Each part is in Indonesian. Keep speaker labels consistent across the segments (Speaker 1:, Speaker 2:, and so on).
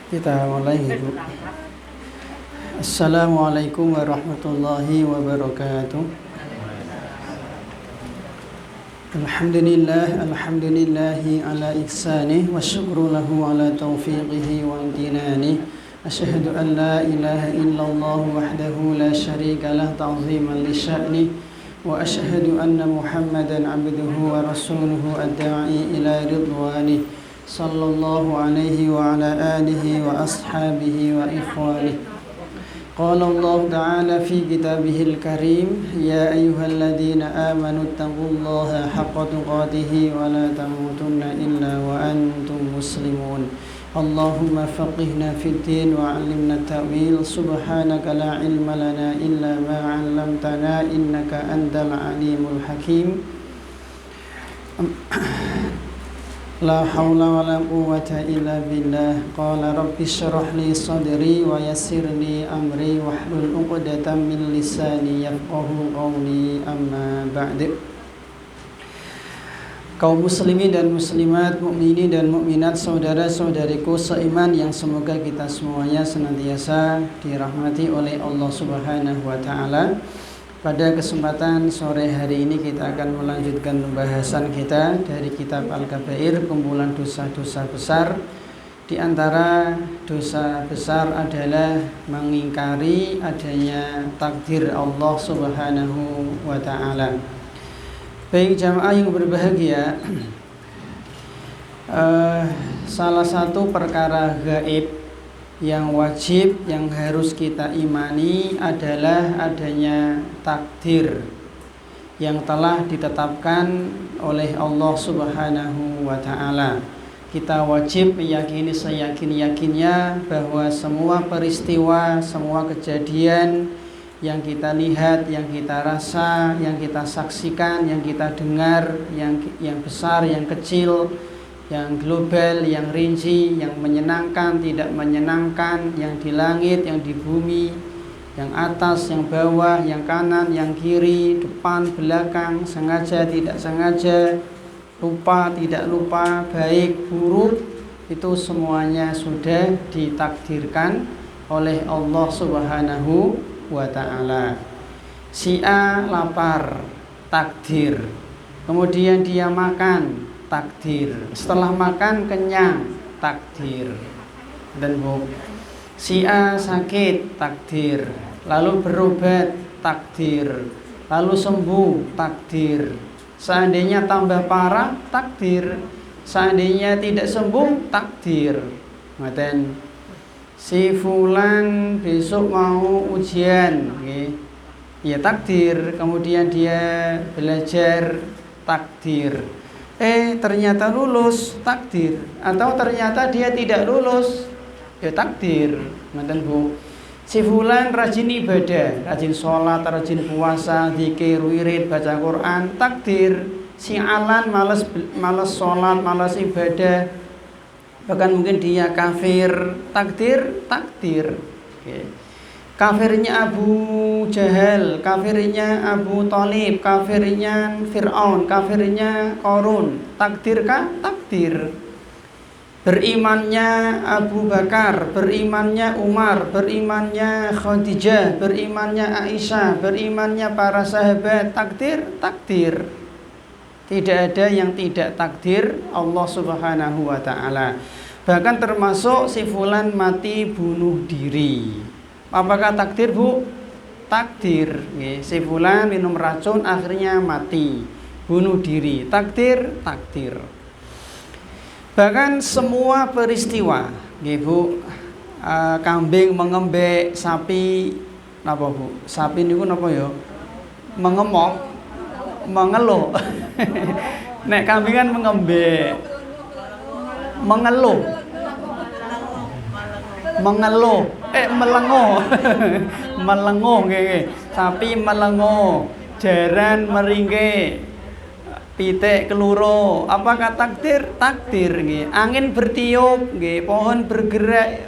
Speaker 1: Kita mulai, Ibu. Assalamualaikum warahmatullahi wabarakatuh. Alhamdulillahi ala ihsanih wa syukru lahu ala taufiqihi wa imtinani. Asyhadu an la ilaha illallah wahdahu la syarika lah ta'ziman li sya'ni wa asyhadu anna Muhammadan abduhu wa rasuluhu ad-da'i ila ridwani sallallahu alaihi wa ala alihi wa ashabihi wa ikhwanihi. Qala Allah Ta'ala fi kitabihil karim, ya ayyuhalladzina amanu taqullaha haqqa tuqatih wa la tamutunna illa wa antum muslimun. Allahumma faqihna fid din wa 'allimna ta'wil. Subhanaka la ilma lana illa ma 'allamtana innaka antal alimul hakim. La haula wa la quwwata illa billah. Qala rabbi syrah li sadri wa yassir li amri wahlul 'uqdatam min lisani yafqahu qawli, amma ba'd. Kaum muslimin dan muslimat, mukminin dan mukminat, saudara-saudariku seiman yang semoga kita semuanya senantiasa dirahmati oleh Allah Subhanahu wa taala. Pada kesempatan sore hari ini kita akan melanjutkan pembahasan kita dari kitab Al-Kabair, kumpulan dosa-dosa besar. Di antara dosa besar adalah mengingkari adanya takdir Allah Subhanahu wa taala. Baik jamaah yang berbahagia, salah satu perkara gaib yang wajib, yang harus kita imani adalah adanya takdir yang telah ditetapkan oleh Allah Subhanahu wa ta'ala. Kita wajib meyakini seyakin-yakinnya bahwa semua peristiwa, semua kejadian yang kita lihat, yang kita rasa, yang kita saksikan, yang kita dengar, yang besar, yang kecil, yang global, yang rinci, yang menyenangkan, tidak menyenangkan, yang di langit, yang di bumi, yang atas, yang bawah, yang kanan, yang kiri, depan, belakang, sengaja, tidak sengaja, lupa, tidak lupa, baik, buruk, itu semuanya sudah ditakdirkan oleh Allah Subhanahu wa ta'ala. Si A lapar, takdir. Kemudian dia makan, takdir. Setelah makan kenyang, takdir. Dan si A sakit, takdir. Lalu berobat, takdir. Lalu sembuh, takdir. Seandainya tambah parah, takdir. Seandainya tidak sembuh, takdir. Ngaten. Si fulan besok mau ujian, ya takdir. Kemudian dia belajar, takdir. Ternyata lulus, takdir. Atau ternyata dia tidak lulus, ya takdir. Ngoten Bu. Si fulan rajin ibadah, rajin sholat, rajin puasa, zikir, wirid, baca Quran, takdir. Si alan malas sholat, malas ibadah, bahkan mungkin dia kafir, takdir. Kafirnya Abu Jahal, kafirnya Abu Thalib, kafirnya Fir'aun, kafirnya Qarun, takdirkah? Takdir. Berimannya Abu Bakar, berimannya Umar, berimannya Khadijah, berimannya Aisyah, berimannya para sahabat, takdir. Tidak ada yang tidak takdir Allah Subhanahu wa ta'ala. Bahkan termasuk si fulan mati bunuh diri. Apakah takdir Bu? Takdir. Si fulan minum racun akhirnya mati, bunuh diri, takdir. Bahkan semua peristiwa, Bu, kambing mengembek, sapi napa Bu? Sapi niku napa ya? Mengemok, mengeluh. Nek kambing kan mengembek, mengeluh, melengo. Melengo nggih. Sapi melengo, jaran meringke, pitik keluro. Apakah takdir? Takdir nggih. Angin bertiup nggih, pohon bergerak,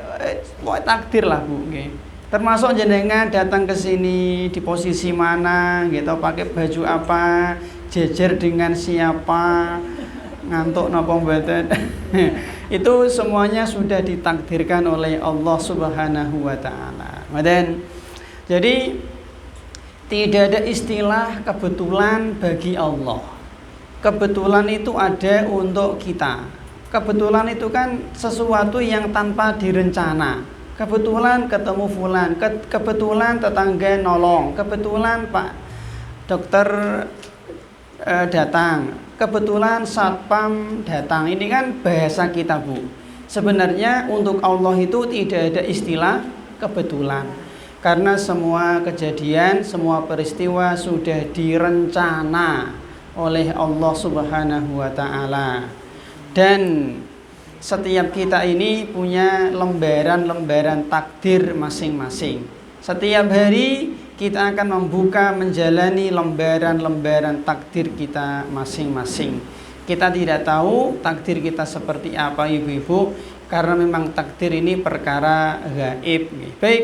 Speaker 1: takdir lah Bu nggih. Termasuk jenengan datang ke sini di posisi mana, gitu, pakai baju apa, jejer dengan siapa, ngantuk napa mboten. Itu semuanya sudah ditakdirkan oleh Allah Subhanahu wa taala. Dan jadi tidak ada istilah kebetulan bagi Allah. Kebetulan itu ada untuk kita. Kebetulan itu kan sesuatu yang tanpa direncana. Kebetulan ketemu fulan, kebetulan tetangga nolong, kebetulan Pak dokter datang, kebetulan satpam datang. Ini kan bahasa kita, Bu. Sebenarnya untuk Allah itu tidak ada istilah kebetulan, karena semua kejadian, semua peristiwa sudah direncana oleh Allah Subhanahu wa taala. Dan setiap kita ini punya lembaran-lembaran takdir masing-masing. Setiap hari kita akan membuka, menjalani lembaran-lembaran takdir kita masing-masing. Kita tidak tahu takdir kita seperti apa, ibu-ibu, karena memang takdir ini perkara gaib. Baik,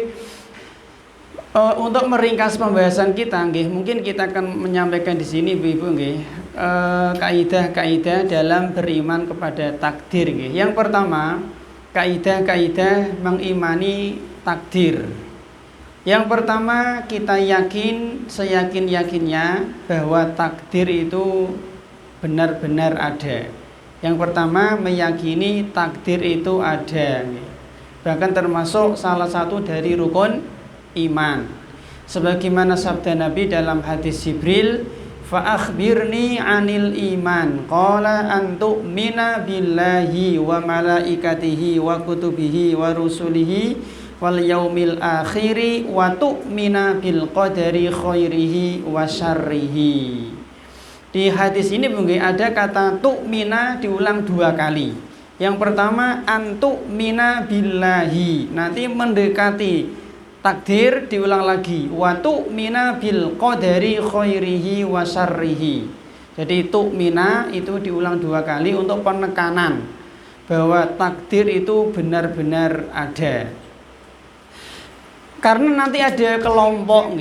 Speaker 1: untuk meringkas pembahasan kita, mungkin kita akan menyampaikan di sini, ibu-ibu, kaidah-kaidah dalam beriman kepada takdir. Yang pertama, kaidah-kaidah mengimani takdir. Yang pertama, kita yakin seyakin-yakinnya bahwa takdir itu benar-benar ada. Yang pertama, meyakini takdir itu ada. Bahkan termasuk salah satu dari rukun iman. Sebagaimana sabda Nabi dalam hadis Jibril, fa akhbirni anil iman, qala an tu'mina billahi wa malaikatihi wa kutubihi wa rusulihi wal yaumil akhiri wa tu'mina bil qadari khairihi wa syarrihi. Di hadis ini ada kata tu'mina diulang 2 kali. Yang pertama an tu'mina billahi, nanti mendekati takdir diulang lagi, wa tu'mina bil qadari khairihi wa syarrihi. Jadi tu'mina itu diulang 2 kali untuk penekanan bahwa takdir itu benar-benar ada. Karena nanti ada kelompok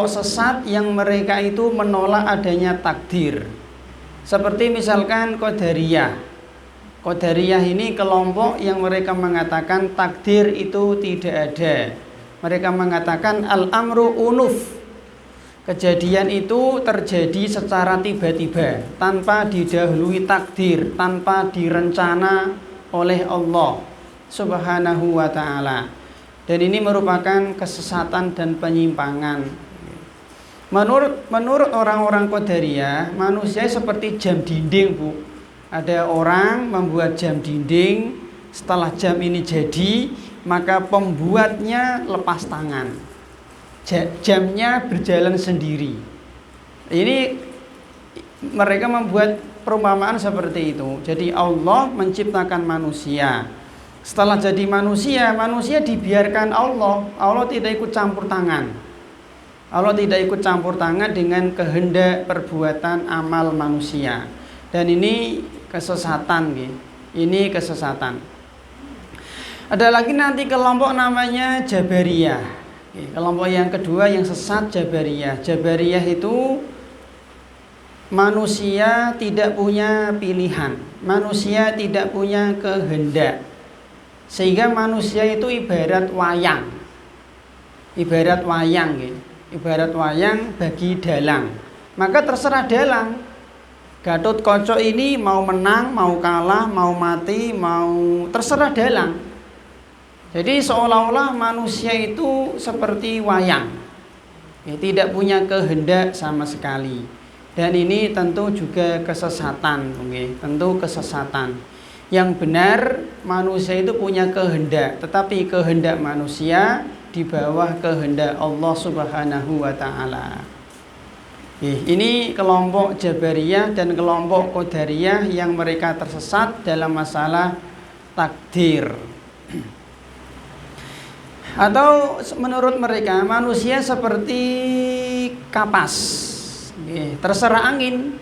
Speaker 1: sesat yang mereka itu menolak adanya takdir. Seperti misalkan Qadariyah. Qadariyah ini kelompok yang mereka mengatakan takdir itu tidak ada. Mereka mengatakan al-amru unuf. Kejadian itu terjadi secara tiba-tiba, tanpa didahului takdir, tanpa direncana oleh Allah Subhanahu wa ta'ala. Dan ini merupakan kesesatan dan penyimpangan. Menurut orang-orang Qadariyah, manusia seperti jam dinding, Bu. Ada orang membuat jam dinding, setelah jam ini jadi, maka pembuatnya lepas tangan. Jamnya berjalan sendiri. Ini mereka membuat perumpamaan seperti itu. Jadi Allah menciptakan manusia. Setelah jadi manusia, manusia dibiarkan Allah. Allah tidak ikut campur tangan. Allah tidak ikut campur tangan dengan kehendak perbuatan amal manusia. Dan ini kesesatan. Ini kesesatan. Ada lagi nanti kelompok namanya Jabariyah. Kelompok yang kedua yang sesat Jabariyah. Jabariyah itu manusia tidak punya pilihan. Manusia tidak punya kehendak. Sehingga manusia itu ibarat wayang. Ibarat wayang, ibarat wayang bagi dalang. Maka terserah dalang. Gatot Kaca ini mau menang, mau kalah, mau mati, mau terserah dalang. Jadi seolah-olah manusia itu seperti wayang, tidak punya kehendak sama sekali. Dan ini tentu juga kesesatan, tentu kesesatan. Yang benar manusia itu punya kehendak, tetapi kehendak manusia di bawah kehendak Allah Subhanahu wa ta'ala. Ini kelompok Jabariyah dan kelompok Qadariyah yang mereka tersesat dalam masalah takdir. Atau menurut mereka manusia seperti kapas, terserah angin,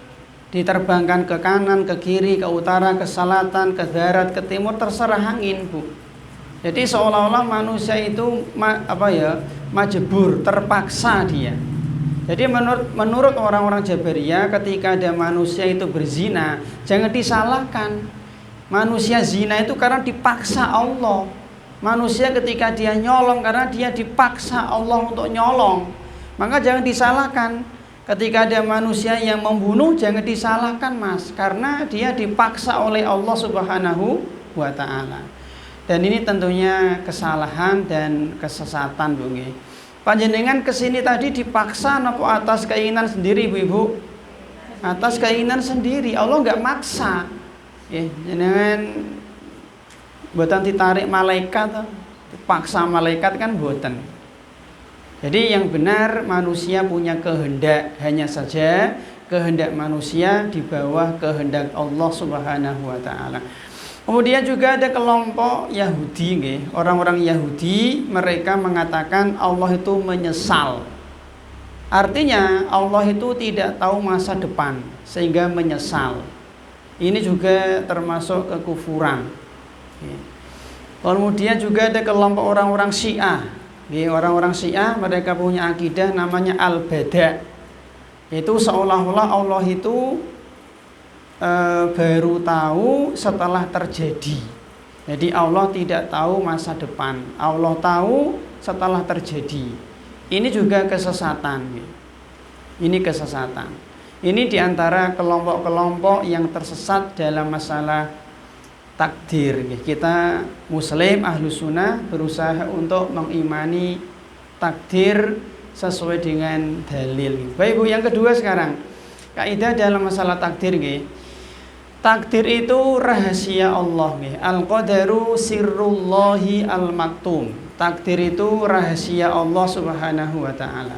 Speaker 1: diterbangkan ke kanan, ke kiri, ke utara, ke selatan, ke barat, ke timur, terserah angin, Bu. Jadi seolah-olah manusia itu majbur, terpaksa dia. Jadi menurut orang-orang Jabariyah, ketika ada manusia itu berzina, jangan disalahkan. Manusia zina itu karena dipaksa Allah. Manusia ketika dia nyolong karena dia dipaksa Allah untuk nyolong. Maka jangan disalahkan. Ketika ada manusia yang membunuh, jangan disalahkan mas, karena dia dipaksa oleh Allah Subhanahu wa ta'ala. Dan ini tentunya kesalahan dan kesesatan, Bu nggih. Panjenengan kesini tadi dipaksa napa atas keinginan sendiri, Bu? Atas keinginan sendiri. Allah nggak maksa. Jenengan boten ditarik malaikat, dipaksa malaikat kan boten. Jadi yang benar manusia punya kehendak, hanya saja kehendak manusia di bawah kehendak Allah Subhanahu wa ta'ala. Kemudian juga ada kelompok Yahudi, orang-orang Yahudi, mereka mengatakan Allah itu menyesal. Artinya Allah itu tidak tahu masa depan sehingga menyesal. Ini juga termasuk kekufuran. Kemudian juga ada kelompok orang-orang Syiah. Orang-orang Syiah mereka punya akidah namanya al-bada'. Itu seolah-olah Allah itu baru tahu setelah terjadi. Jadi Allah tidak tahu masa depan, Allah tahu setelah terjadi. Ini juga kesesatan. Ini kesesatan. Ini diantara kelompok-kelompok yang tersesat dalam masalah takdir. Kita Muslim Ahlus Sunnah berusaha untuk mengimani takdir sesuai dengan dalil. Baik Bu, yang kedua sekarang kaidah dalam masalah takdir. Takdir itu rahasia Allah. Al-qadaru sirrullahi al-maktum. Takdir itu rahasia Allah Subhanahu wa ta'ala.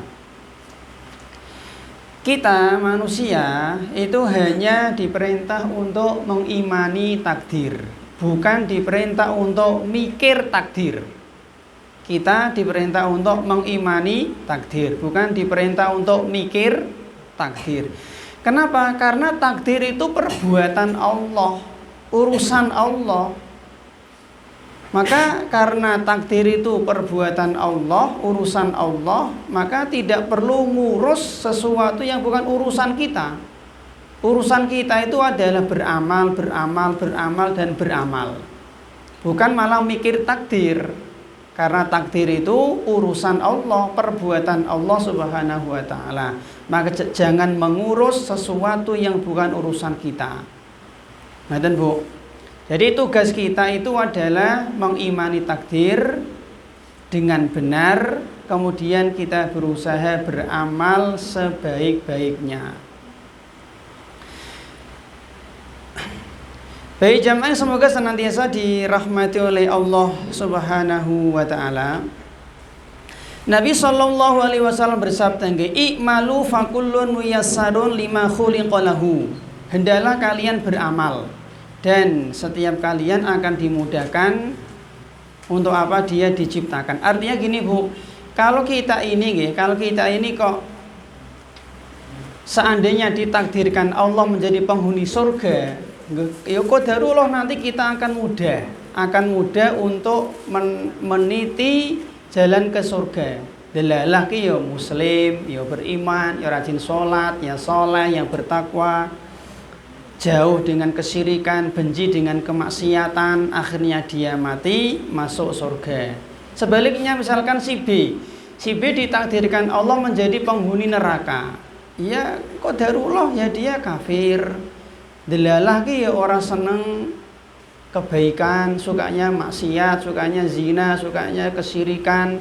Speaker 1: Kita manusia itu hanya diperintah untuk mengimani takdir, bukan diperintah untuk mikir takdir. Kita diperintah untuk mengimani takdir, bukan diperintah untuk mikir takdir. Kenapa? Karena takdir itu perbuatan Allah, urusan Allah. Maka karena takdir itu perbuatan Allah, urusan Allah, maka tidak perlu ngurus sesuatu yang bukan urusan kita. Urusan kita itu adalah beramal, beramal, beramal, dan beramal. Bukan malah mikir takdir. Karena takdir itu urusan Allah, perbuatan Allah Subhanahu wa ta'ala. Maka jangan mengurus sesuatu yang bukan urusan kita. Nah, dan Bu, jadi tugas kita itu adalah mengimani takdir dengan benar, kemudian kita berusaha beramal sebaik-baiknya. Baik jamaah, semoga senantiasa dirahmati oleh Allah Subhanahu wa ta'ala. Nabi sallallahu alaihi wasallam bersabda, "I'malu fakullun muyassarun lima khuliqa lahu." Hendaklah kalian beramal dan setiap kalian akan dimudahkan untuk apa dia diciptakan. Artinya gini Bu, kalau kita ini kok seandainya ditakdirkan Allah menjadi penghuni surga, ya qadarullah nanti kita akan mudah untuk meniti jalan ke surga. Delalah ki ya muslim, ya beriman, ya rajin sholat, ya soleh, yang bertakwa, jauh dengan kesyirikan, benci dengan kemaksiatan, akhirnya dia mati masuk surga. Sebaliknya misalkan si B ditakdirkan Allah menjadi penghuni neraka, ya qadarullah ya dia kafir. Delalah ki ya orang seneng kebaikan, sukanya maksiat, sukanya zina, sukanya kesyirikan,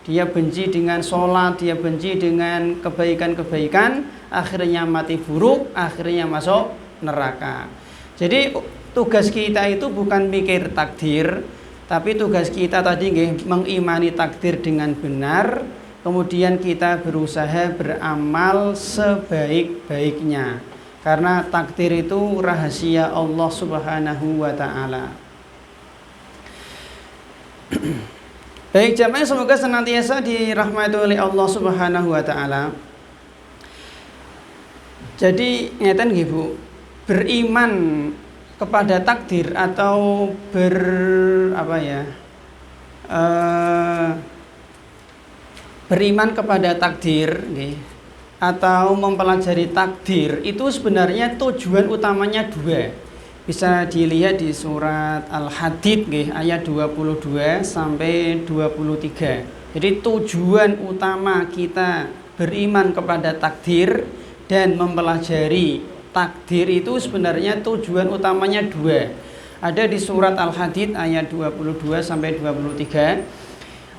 Speaker 1: dia benci dengan sholat, dia benci dengan kebaikan-kebaikan, akhirnya mati buruk, akhirnya masuk neraka. Jadi tugas kita itu bukan mikir takdir, tapi tugas kita tadi mengimani takdir dengan benar, kemudian kita berusaha beramal sebaik-baiknya. Karena takdir itu rahasia Allah Subhanahu wa ta'ala. Baik jamaah, semoga senantiasa dirahmati oleh Allah Subhanahu wa ta'ala. Jadi ngeten nggih Bu, beriman kepada takdir atau beriman kepada takdir atau mempelajari takdir itu sebenarnya tujuan utamanya dua. Bisa dilihat di surat Al-Hadid nggih, ayat 22 sampai 23. Jadi tujuan utama kita beriman kepada takdir dan mempelajari takdir itu sebenarnya tujuan utamanya dua. Ada di surat Al-Hadid ayat 22 sampai 23.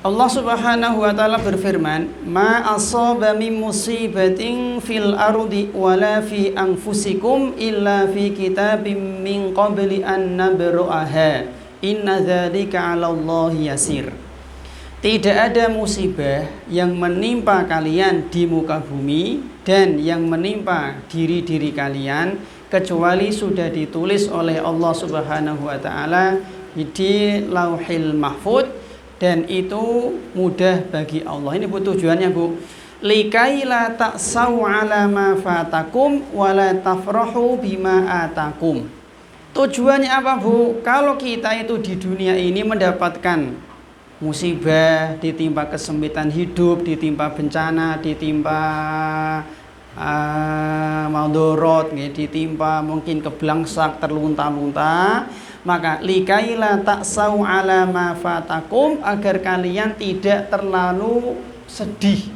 Speaker 1: Allah Subhanahu wa taala berfirman, "Ma asaba min musibatin fil ardi wala fi anfusikum illa fi kitabim min qabli an nabra'aha. Inna dzalika 'alallahi yasir." Tidak ada musibah yang menimpa kalian di muka bumi dan yang menimpa diri-diri kalian kecuali sudah ditulis oleh Allah Subhanahu wa taala di Lauhil Mahfuz. Dan itu mudah bagi Allah. Ini Bu tujuannya Bu. Likaila ta'sau ala ma fatakum wala tafrahu bima atakum. Tujuannya apa Bu? Kalau kita itu di dunia ini mendapatkan musibah, ditimpa kesempitan hidup, ditimpa bencana, ditimpa maudorot, ditimpa mungkin keblangsak, terlunta-lunta, maka likaila ta'sau ala ma fatakum, agar kalian tidak terlalu sedih,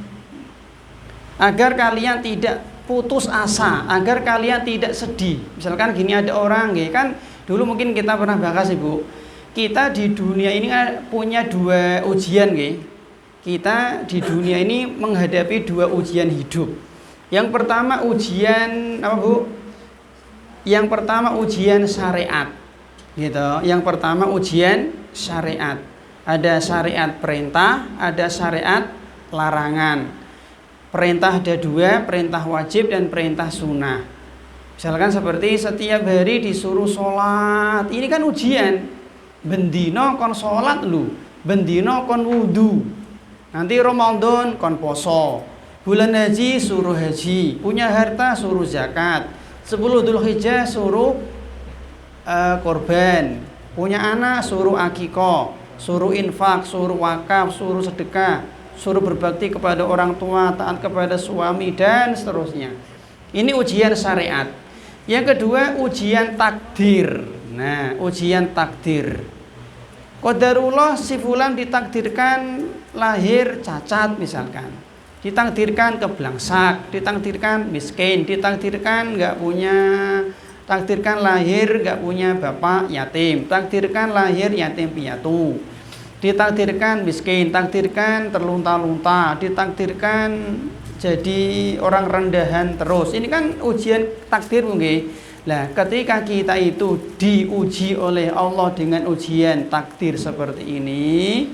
Speaker 1: agar kalian tidak putus asa, agar kalian tidak sedih. Misalkan gini, ada orang kan dulu mungkin kita pernah bahas Ibu, kita di dunia ini punya dua ujian kita di dunia ini menghadapi dua ujian hidup. Yang pertama ujian apa Bu? Yang pertama ujian syariat. Gitu. Yang pertama ujian syariat. Ada syariat perintah, ada syariat larangan. Perintah ada dua, perintah wajib dan perintah sunnah. Misalkan seperti setiap hari disuruh sholat, ini kan ujian. Bendino kon sholat lu, bendino kon wudu. Nanti Ramadan kon poso. Bulan haji suruh haji, punya harta suruh zakat, 10 Dzulhijjah suruh korban, punya anak suruh akikoh, suruh infak, suruh wakaf, suruh sedekah, suruh berbakti kepada orang tua, taat kepada suami dan seterusnya. Ini ujian syariat. Yang kedua ujian takdir. Nah, ujian takdir. Qadarullah si fulan ditakdirkan lahir cacat misalkan, ditakdirkan keblangsak, ditakdirkan miskin, ditakdirkan takdirkan lahir nggak punya bapak yatim, takdirkan lahir yatim piatu, ditakdirkan miskin, takdirkan terlunta-lunta, ditakdirkan jadi orang rendahan terus. Ini kan ujian takdir mungkin. Nah, ketika kita itu diuji oleh Allah dengan ujian takdir seperti ini,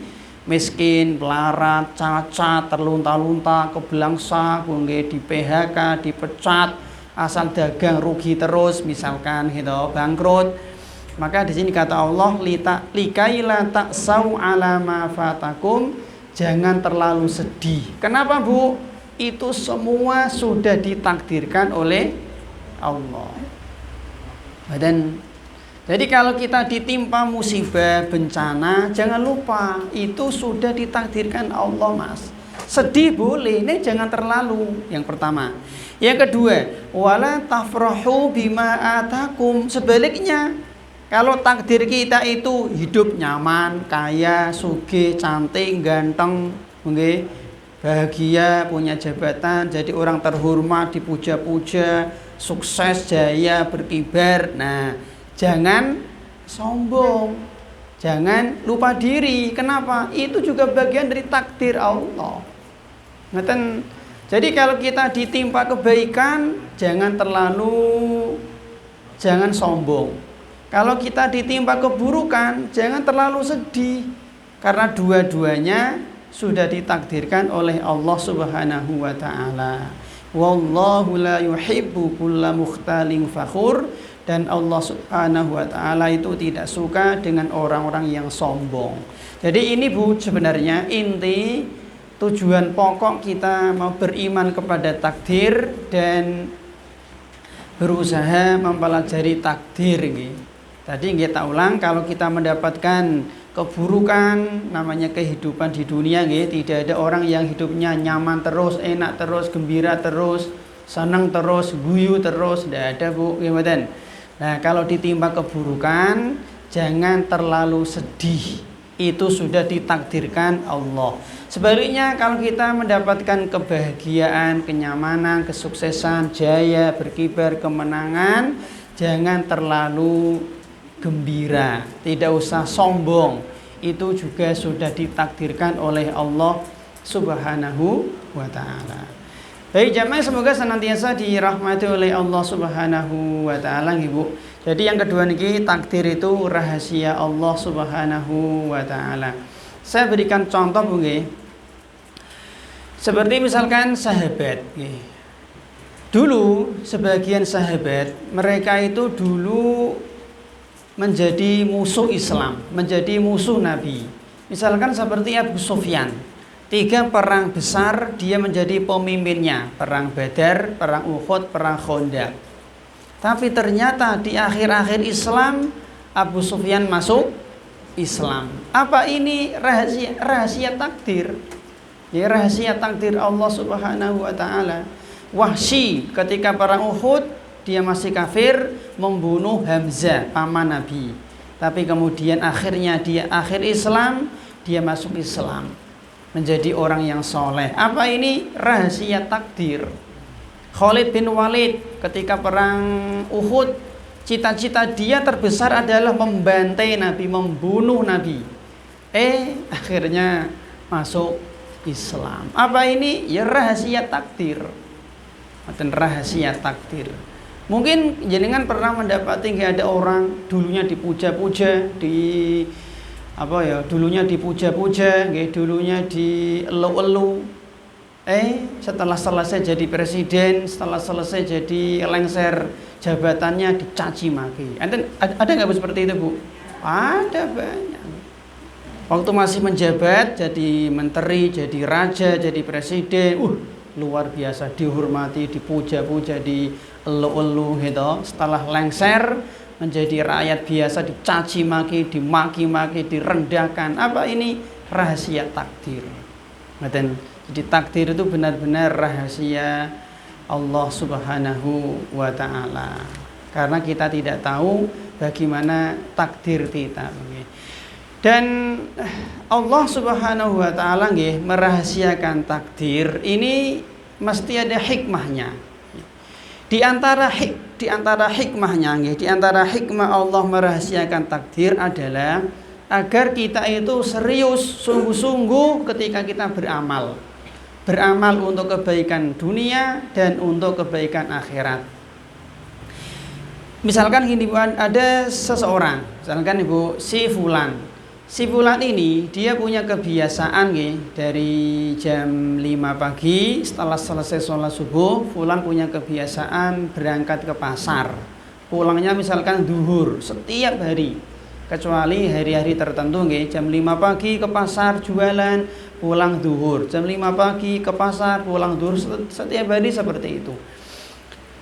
Speaker 1: miskin, pelarat, cacat, terlunta-lunta, keblangsa, di PHK, dipecat, asal dagang rugi terus, misalkan gitu, bangkrut. Maka di sini kata Allah, likaila ta'sau ala ma fatakum, jangan terlalu sedih. Kenapa Bu? Itu semua sudah ditakdirkan oleh Allah. Dan jadi kalau kita ditimpa musibah, bencana, jangan lupa itu sudah ditakdirkan Allah Mas. Sedih boleh, ini jangan terlalu. Yang pertama. Yang kedua, wala tafrahu bima atakum. Sebaliknya, kalau takdir kita itu hidup nyaman, kaya, sugih, cantik, ganteng, bahagia, punya jabatan, jadi orang terhormat, dipuja-puja, sukses, jaya, berkibar. Nah, jangan sombong, jangan lupa diri. Kenapa? Itu juga bagian dari takdir Allah. Jadi kalau kita ditimpa kebaikan, jangan sombong. Kalau kita ditimpa keburukan, jangan terlalu sedih, karena dua-duanya sudah ditakdirkan oleh Allah Subhanahu wa taala. Wallahu la yuhibbu kulla mukhtalin fakhur, dan Allah Subhanahu wa taala itu tidak suka dengan orang-orang yang sombong. Jadi ini Bu sebenarnya inti tujuan pokok kita mau beriman kepada takdir dan berusaha mempelajari takdir ini. Tadi kita ulang, kalau kita mendapatkan keburukan, namanya kehidupan di dunia, tidak ada orang yang hidupnya nyaman terus, enak terus, gembira terus, senang terus, guyu terus, tidak ada Bu. Nah, kalau ditimpa keburukan, jangan terlalu sedih. Itu sudah ditakdirkan Allah. Sebaliknya, kalau kita mendapatkan kebahagiaan, kenyamanan, kesuksesan, jaya, berkibar, kemenangan, jangan terlalu gembira, tidak usah sombong. Itu juga sudah ditakdirkan oleh Allah Subhanahu wa ta'ala. Baik jamaah, semoga senantiasa dirahmati oleh Allah Subhanahu wa ta'ala, Ibu. Jadi yang kedua niki, takdir itu rahasia Allah Subhanahu wa ta'ala. Saya berikan contoh Bu nggih. Seperti misalkan sahabat nggih. Dulu sebagian sahabat, mereka itu dulu menjadi musuh Islam, menjadi musuh Nabi. Misalkan seperti Abu Sufyan. 3 perang besar dia menjadi pemimpinnya, perang Badar, perang Uhud, perang Khandaq. Tapi ternyata di akhir-akhir Islam Abu Sufyan masuk Islam. Apa ini rahasia takdir? Ya, rahasia takdir Allah Subhanahu wa ta'ala. Wahsy ketika perang Uhud dia masih kafir, membunuh Hamzah paman Nabi. Tapi kemudian akhirnya dia akhir Islam, dia masuk Islam, menjadi orang yang soleh. Apa ini? Rahasia takdir. Khalid bin Walid ketika perang Uhud, cita-cita dia terbesar adalah membantai Nabi, membunuh Nabi. Akhirnya masuk Islam. Apa ini? Ya rahasia takdir. Dan rahasia takdir. Mungkin jenengan pernah mendapati nggak ada orang dulunya dipuja-puja, dulunya dipuja-puja, dulunya dielu-elu. Setelah selesai jadi presiden, setelah selesai jadi lengser jabatannya dicaci maki. Ada nggak Bu seperti itu Bu? Ada banyak. Waktu masih menjabat jadi menteri, jadi raja, jadi presiden, luar biasa dihormati, dipuja-puja, dielu-elu gitu. Setelah lengser menjadi rakyat biasa dicaci maki, dimaki-maki, direndahkan. Apa ini? Rahasia takdir. Jadi takdir itu benar-benar rahasia Allah Subhanahu wa ta'ala. Karena kita tidak tahu bagaimana takdir kita. Dan Allah Subhanahu wa ta'ala merahasiakan takdir ini mesti ada hikmahnya. Di antara hikmahnya, di antara hikmah Allah merahasiakan takdir adalah agar kita itu serius, sungguh-sungguh ketika kita beramal. Beramal untuk kebaikan dunia dan untuk kebaikan akhirat. Misalkan gini Bu, ada seseorang, misalkan Ibu, si Fulan ini dia punya kebiasaan dari jam 5 pagi setelah selesai sholat subuh, Fulan punya kebiasaan berangkat ke pasar. Pulangnya misalkan zuhur setiap hari, kecuali hari-hari tertentu jam 5 pagi ke pasar jualan, pulang zuhur, jam 5 pagi ke pasar, pulang zuhur, setiap hari seperti itu.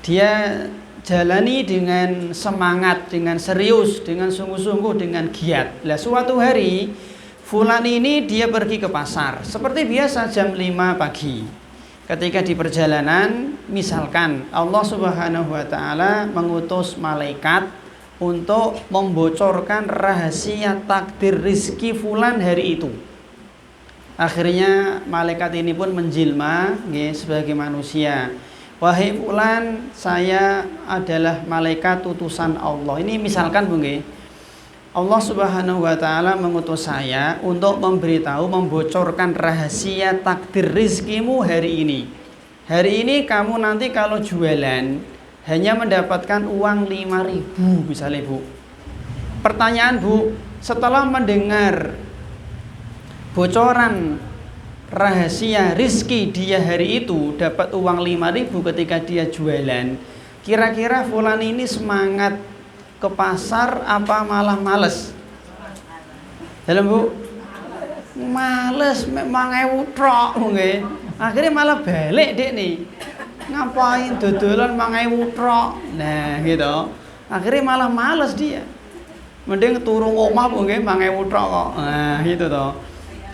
Speaker 1: Dia jalani dengan semangat, dengan serius, dengan sungguh-sungguh, dengan giat. Lah suatu hari Fulan ini dia pergi ke pasar seperti biasa jam 5 pagi. Ketika di perjalanan, misalkan Allah Subhanahu wa ta'ala mengutus malaikat untuk membocorkan rahasia takdir rizki Fulan hari itu. Akhirnya malaikat ini pun menjelma sebagai manusia. Wahai Fulan, saya adalah malaikat utusan Allah. Ini misalkan Bu Allah Subhanahu wa ta'ala mengutus saya untuk memberitahu, membocorkan rahasia takdir rizkimu hari ini. Hari ini kamu nanti kalau jualan hanya mendapatkan uang 5.000 misalnya Bu. Pertanyaan Bu, setelah mendengar bocoran rahasia rizki dia hari itu dapat uang 5.000 ketika dia jualan, kira-kira Fulan ini semangat ke pasar apa malah males? Dalam Bu? Males, memang tok nggih. Akhirnya malah balik dek nih. Ngapain dodolan 5.000 tok? Nah, gitu. Akhirnya malah males dia. Mending turun omah Bu nggih 5.000 tok kok. Nah, gitu toh.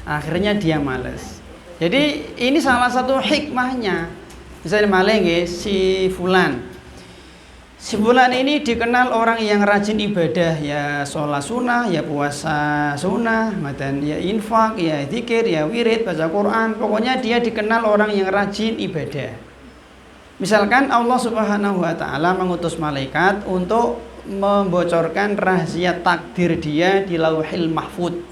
Speaker 1: Akhirnya dia males. Jadi ini salah satu hikmahnya. Misalnya malah si Fulan Si fulan ini dikenal orang yang rajin ibadah, ya sholat sunnah, ya puasa sunnah, dan ya infak, ya zikir, ya wirid, baca Quran. Pokoknya dia dikenal orang yang rajin ibadah. Misalkan Allah Subhanahu wa taala mengutus malaikat untuk membocorkan rahasia takdir dia di Lauhil Mahfud.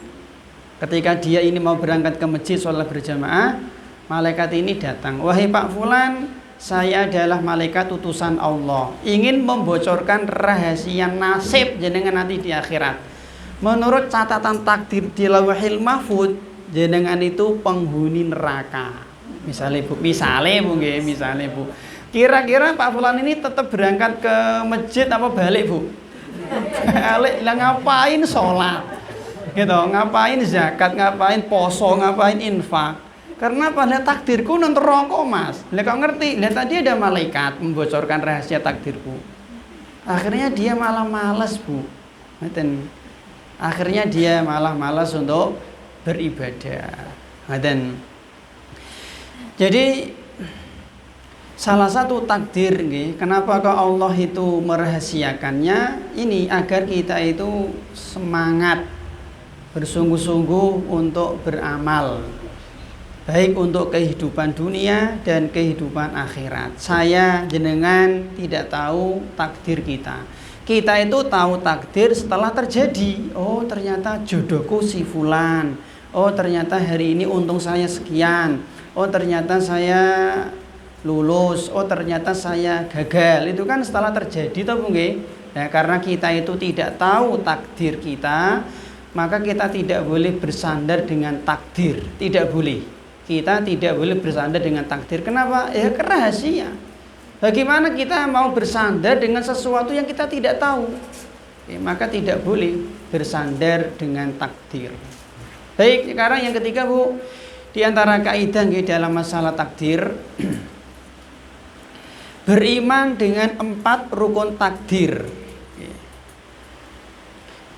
Speaker 1: Ketika dia ini mau berangkat ke masjid sholat berjamaah, malaikat ini datang, "Wahai Pak Fulan, saya adalah malaikat utusan Allah, ingin membocorkan rahasia nasib jenengan nanti di akhirat. Menurut catatan takdir di Lauhil Mahfud, jenengan itu penghuni neraka." Misalnya Bu, misalnya Bu. Kira-kira Pak Fulan ini tetap berangkat ke masjid apa balik, Bu? Balik. Lah ngapain sholat? Gitu, ngapain zakat, ngapain poso, ngapain infak? Karena pada takdirku nonton rokok, Mas. Lah kok ngerti? Lah tadi ada malaikat membocorkan rahasia takdirku. Akhirnya dia malah malas, Bu. Akhirnya dia malah malas untuk beribadah. Jadi salah satu takdir, kenapa kok Allah itu merahasiakannya? Ini agar kita itu semangat bersungguh-sungguh untuk beramal, baik untuk kehidupan dunia dan kehidupan akhirat. Saya jenengan tidak tahu takdir kita. Kita itu tahu takdir setelah terjadi. Oh, ternyata jodohku si fulan. Oh, ternyata hari ini untung saya sekian. Oh, ternyata saya lulus. Oh, ternyata saya gagal. Itu kan setelah terjadi toh, Bu nggih? Nah, karena kita itu tidak tahu takdir kita, maka kita tidak boleh bersandar dengan takdir. Tidak boleh. Kita tidak boleh bersandar dengan takdir. Kenapa? Ya rahasia. Bagaimana kita mau bersandar dengan sesuatu yang kita tidak tahu? Maka tidak boleh bersandar dengan takdir. Baik, sekarang yang ketiga, Bu, di antara kaidah dalam masalah takdir, beriman dengan 4 rukun takdir.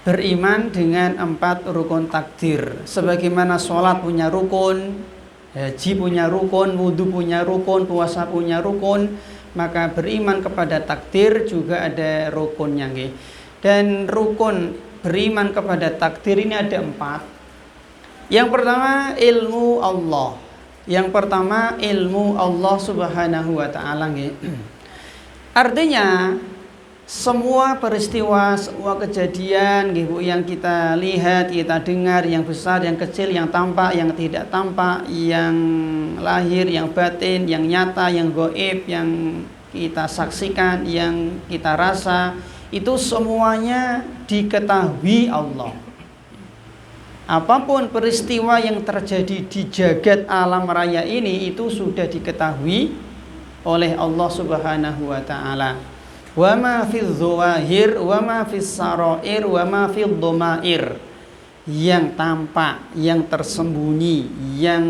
Speaker 1: Beriman dengan 4 rukun takdir. Sebagaimana sholat punya rukun, haji punya rukun, wudhu punya rukun, puasa punya rukun, maka beriman kepada takdir juga ada rukunnya. Dan rukun beriman kepada takdir ini ada 4. Yang pertama ilmu Allah. Yang pertama ilmu Allah Subhanahu wa taala. Artinya semua peristiwa, semua kejadian yang kita lihat, kita dengar, yang besar, yang kecil, yang tampak, yang tidak tampak, yang lahir, yang batin, yang nyata, yang gaib, yang kita saksikan, yang kita rasa, itu semuanya diketahui Allah. Apapun peristiwa yang terjadi di jagat alam raya ini itu sudah diketahui oleh Allah Subhanahu wa taala. Wa ma fil zawahir wa ma fis sarair wa ma fil dhamair. Yang tampak, yang tersembunyi, yang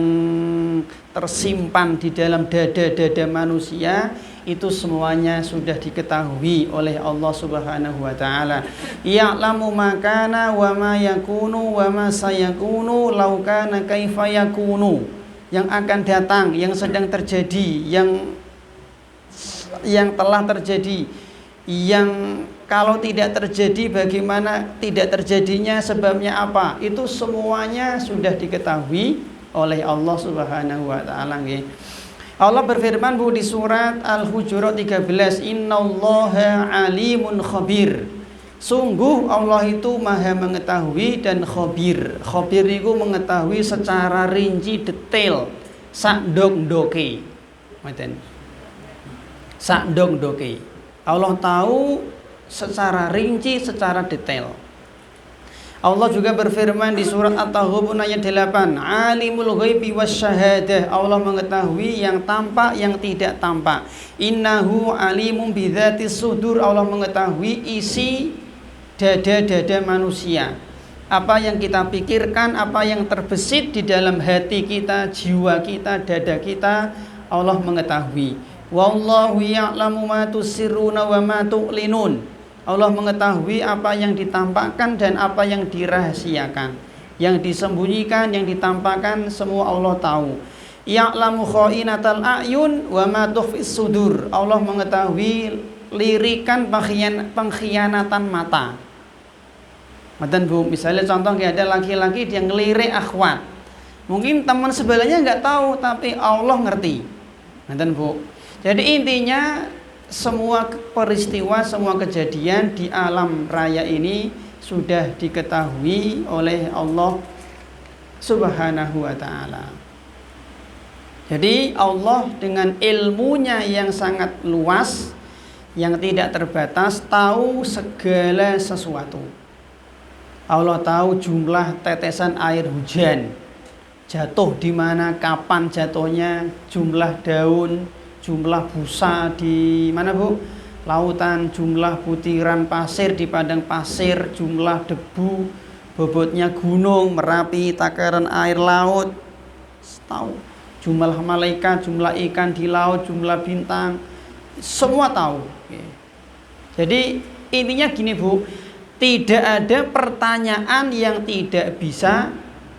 Speaker 1: tersimpan di dalam dada-dada manusia, itu semuanya sudah diketahui oleh Allah Subhanahu wa taala. Ya'lamu ma kana wa ma yakunu wa ma sayakunu law kana kaifa yakunu. Yang akan datang, yang sedang terjadi, yang telah terjadi, yang kalau tidak terjadi bagaimana tidak terjadinya, sebabnya apa, itu semuanya sudah diketahui oleh Allah Subhanahu wa taala. Allah berfirman, Bu, di surat Al-Hujurat 13, innallaha alimun khabir. Sungguh Allah itu maha mengetahui dan khabir. Khabir itu mengetahui secara rinci detail, sak dok-doke. Sak dok-doke. Allah tahu secara rinci, secara detail. Allah juga berfirman di surat At-Taghabun ayat 8, alimul ghaibi wasyahadah. Allah mengetahui yang tampak, yang tidak tampak. Innahu alimun bidzatis sudur. Allah mengetahui isi dada-dada manusia. Apa yang kita pikirkan, apa yang terbesit di dalam hati kita, jiwa kita, dada kita, Allah mengetahui. Wallahu ya'lamu ma tusirruna wa ma tu'linun. Allah mengetahui apa yang ditampakkan dan apa yang dirahasiakan. Yang disembunyikan, yang ditampakkan, semua Allah tahu. Ya'lamu kha'inatal a'yun wa ma tukhfis sudur. Allah mengetahui lirikan pengkhianatan mata. Matan Bu, misalnya contoh kayak ada laki-laki dia ngelirik akhwat. Mungkin teman sebelahnya nggak tahu, tapi Allah ngerti. Matan Bu. Jadi intinya semua peristiwa, semua kejadian di alam raya ini sudah diketahui oleh Allah Subhanahu wa ta'ala. Jadi Allah dengan ilmunya yang sangat luas, yang tidak terbatas, tahu segala sesuatu. Allah tahu jumlah tetesan air hujan, jatuh di mana, kapan jatuhnya, jumlah daun, jumlah busa di mana Bu? Lautan, jumlah butiran pasir di padang pasir, jumlah debu, bobotnya gunung, Merapi, takaran air laut, tahu. Jumlah malaikat, jumlah ikan di laut, jumlah bintang, semua tahu. Jadi intinya gini Bu, tidak ada pertanyaan yang tidak bisa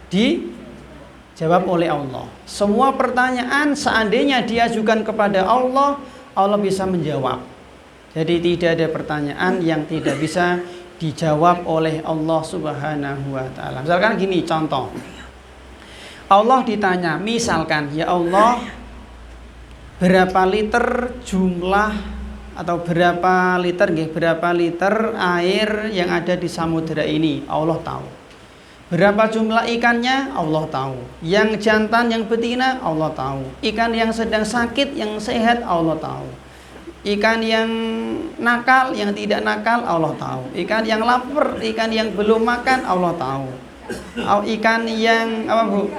Speaker 1: dijawab oleh Allah. Semua pertanyaan seandainya diajukan kepada Allah, Allah bisa menjawab. Jadi tidak ada pertanyaan yang tidak bisa dijawab oleh Allah Subhanahu wa ta'ala. Misalkan gini contoh, Allah ditanya, misalkan, ya Allah, berapa liter jumlah atau berapa liter air yang ada di samudera ini? Allah tahu. Berapa jumlah ikannya? Allah tahu. Yang jantan, yang betina? Allah tahu. Ikan yang sedang sakit, yang sehat? Allah tahu. Ikan yang nakal, yang tidak nakal? Allah tahu. Ikan yang lapar, ikan yang belum makan? Allah tahu. Ikan yang apa Bu?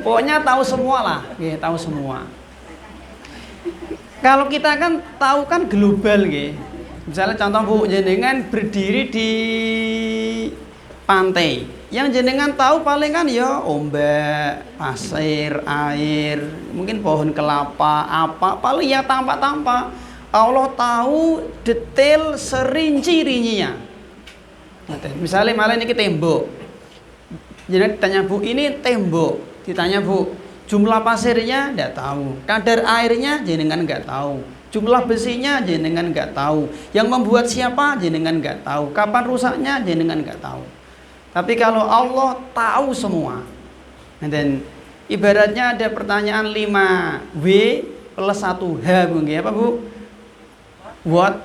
Speaker 1: Pokoknya tahu semua lah, tahu semua. Kalau kita kan tahu kan global, misalnya contoh Bu, jenengan berdiri di pantai, yang jenengan tahu paling kan ya ombak, pasir, air, mungkin pohon kelapa, apa, paling ya tampak-tampak. Allah tahu detail serinci-rincinya. Misalnya malah ini tembok. Jadi ditanya Bu, ini tembok. Ditanya Bu, jumlah pasirnya enggak tahu. Kadar airnya jenengan enggak tahu. Jumlah besinya jenengan enggak tahu. Yang membuat siapa jenengan enggak tahu. Kapan rusaknya jenengan enggak tahu. Tapi kalau Allah tahu semua. Dan ibaratnya ada pertanyaan 5W plus 1H, Bu. Apa Bu? What?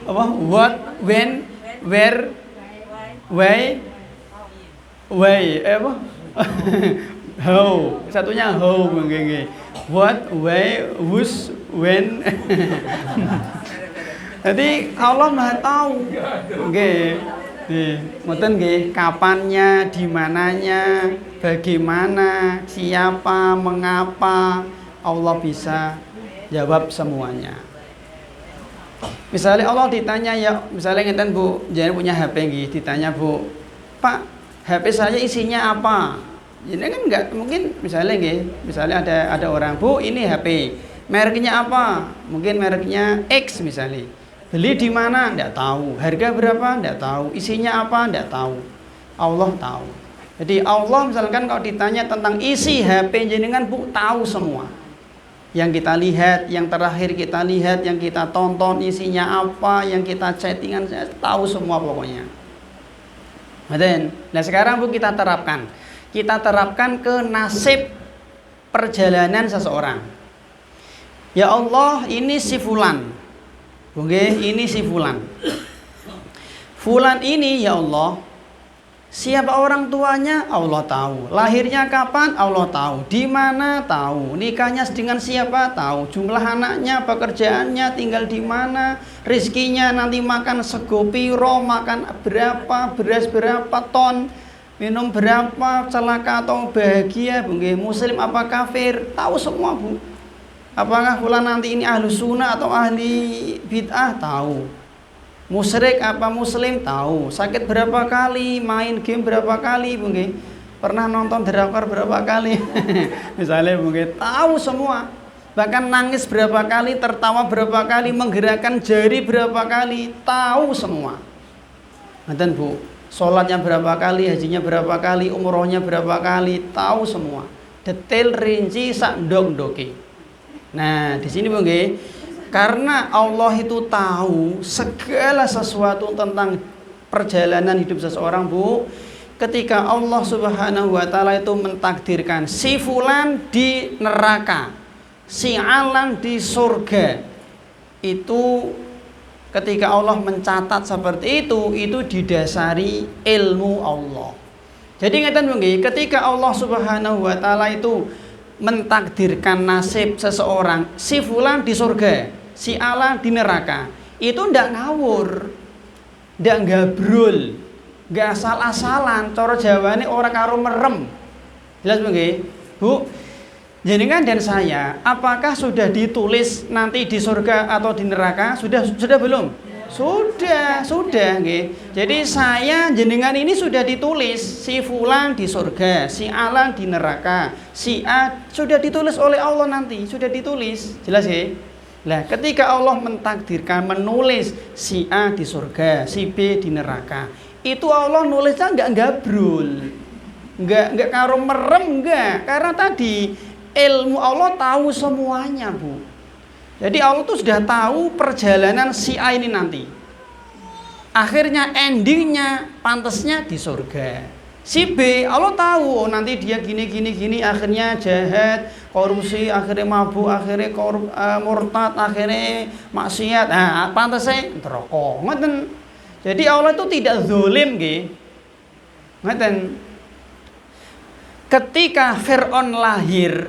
Speaker 1: Apa? What, when, where, why? Apa? How. Satunya how, nggih. What, why, whose, when. Jadi Allah Maha tahu. Nggih. Ngoten nggih, kapannya, di mananya, bagaimana, siapa, mengapa, Allah bisa jawab semuanya. Misalnya Allah ditanya, ya misalnya ngeten Bu, jangan punya HP nggih, ditanya Bu, Pak, HP saya isinya apa? Jadi kan enggak mungkin misalnya ada orang, Bu, ini HP. Mereknya apa? Mungkin mereknya X misalnya. Beli di mana? Enggak tahu. Harga berapa? Enggak tahu. Isinya apa? Enggak tahu. Allah tahu. Jadi Allah misalkan kalau ditanya tentang isi HP jenengan, Bu, tahu semua. Yang kita lihat, yang terakhir kita lihat, yang kita tonton isinya apa, yang kita chattingan, tahu semua pokoknya. Nah sekarang Bu kita terapkan ke nasib perjalanan seseorang. Ya Allah, ini si fulan. Oke, ini si fulan. Fulan ini ya Allah, siapa orang tuanya? Allah tahu. Lahirnya kapan? Allah tahu. Di mana? Tahu. Nikahnya dengan siapa? Tahu. Jumlah anaknya, pekerjaannya, tinggal di mana, rezekinya nanti makan sego piro, makan berapa, beras berapa ton, minum berapa, celaka atau bahagia, muslim apa kafir, tahu semua Bu. Apakah fulan nanti ini ahlu sunnah atau ahli bid'ah? Tahu. Musyrik apa muslim? Tahu. Sakit berapa kali, main game berapa kali, Bu nggih. Pernah nonton drakor berapa kali? Misalnya Bu nggih, tahu semua. Bahkan nangis berapa kali, tertawa berapa kali, menggerakkan jari berapa kali, tahu semua. Ngoten Bu. Salatnya berapa kali, hajinya berapa kali, umrohnya berapa kali, tahu semua. Detail rinci sak ndok-ndoke. Nah, di sini Bu nggih, Karena Allah itu tahu segala sesuatu tentang perjalanan hidup seseorang, Bu. Ketika Allah Subhanahu wa taala itu mentakdirkan si fulan di neraka, si alan di surga, itu ketika Allah mencatat seperti itu didasari ilmu Allah. Jadi ngeten nggih, ketika Allah Subhanahu wa taala itu mentakdirkan nasib seseorang, si fulan di surga, si alan di neraka, itu ndak ngawur, ndak gabrul, nggak asal-asalan. Cara Jawane ora karo merem. Jelas nggih, Bu? Jenengan dan saya, apakah sudah ditulis nanti di surga atau di neraka? Sudah belum? Sudah nggih. Jadi saya jenengan ini sudah ditulis, si fulan di surga, si alan di neraka, si A sudah ditulis oleh Allah nanti, sudah ditulis. Jelas ya? Nah, ketika Allah mentakdirkan menulis si A di surga, si B di neraka, itu Allah nulisnya enggak gabrul. Enggak karo merem, enggak. Karena tadi ilmu Allah tahu semuanya, Bu. Jadi Allah tuh sudah tahu perjalanan si A ini nanti. Akhirnya endingnya pantasnya di surga. Si B Allah tahu nanti dia gini, akhirnya jahat, korupsi, akhirnya mabuk, akhirnya murtad, akhirnya maksiat. Nah, pantasnya neraka. Ngoten. Jadi Allah itu tidak zalim nggih. Ngoten. Ketika Fir'aun lahir,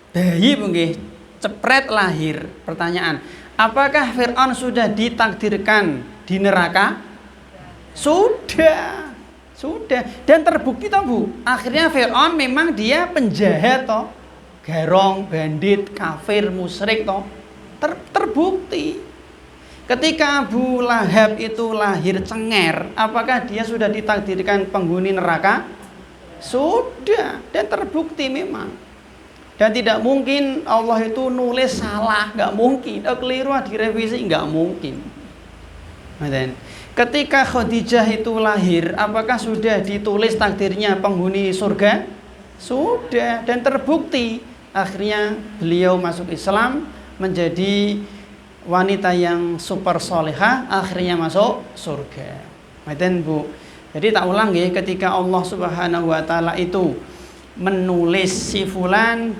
Speaker 1: bayi nggih, cepret lahir. Pertanyaan, apakah Fir'aun sudah ditakdirkan di neraka? Sudah. Dan terbukti toh, Bu. Akhirnya Fir'aun memang dia penjahat toh. Garong, bandit, kafir, musyrik toh. Terbukti. Ketika Abu Lahab itu lahir cenger, apakah dia sudah ditakdirkan penghuni neraka? Sudah, dan terbukti memang. Dan tidak mungkin Allah itu nulis salah, nggak mungkin. Keliru direvisi, nggak mungkin. Dan ketika Khadijah itu lahir, apakah sudah ditulis takdirnya penghuni surga? Sudah, dan terbukti. Akhirnya beliau masuk Islam, menjadi wanita yang super solehah, akhirnya masuk surga. Dan Bu, jadi tak ulang ya, ketika Allah Subhanahu wa taala itu menulis si fulan,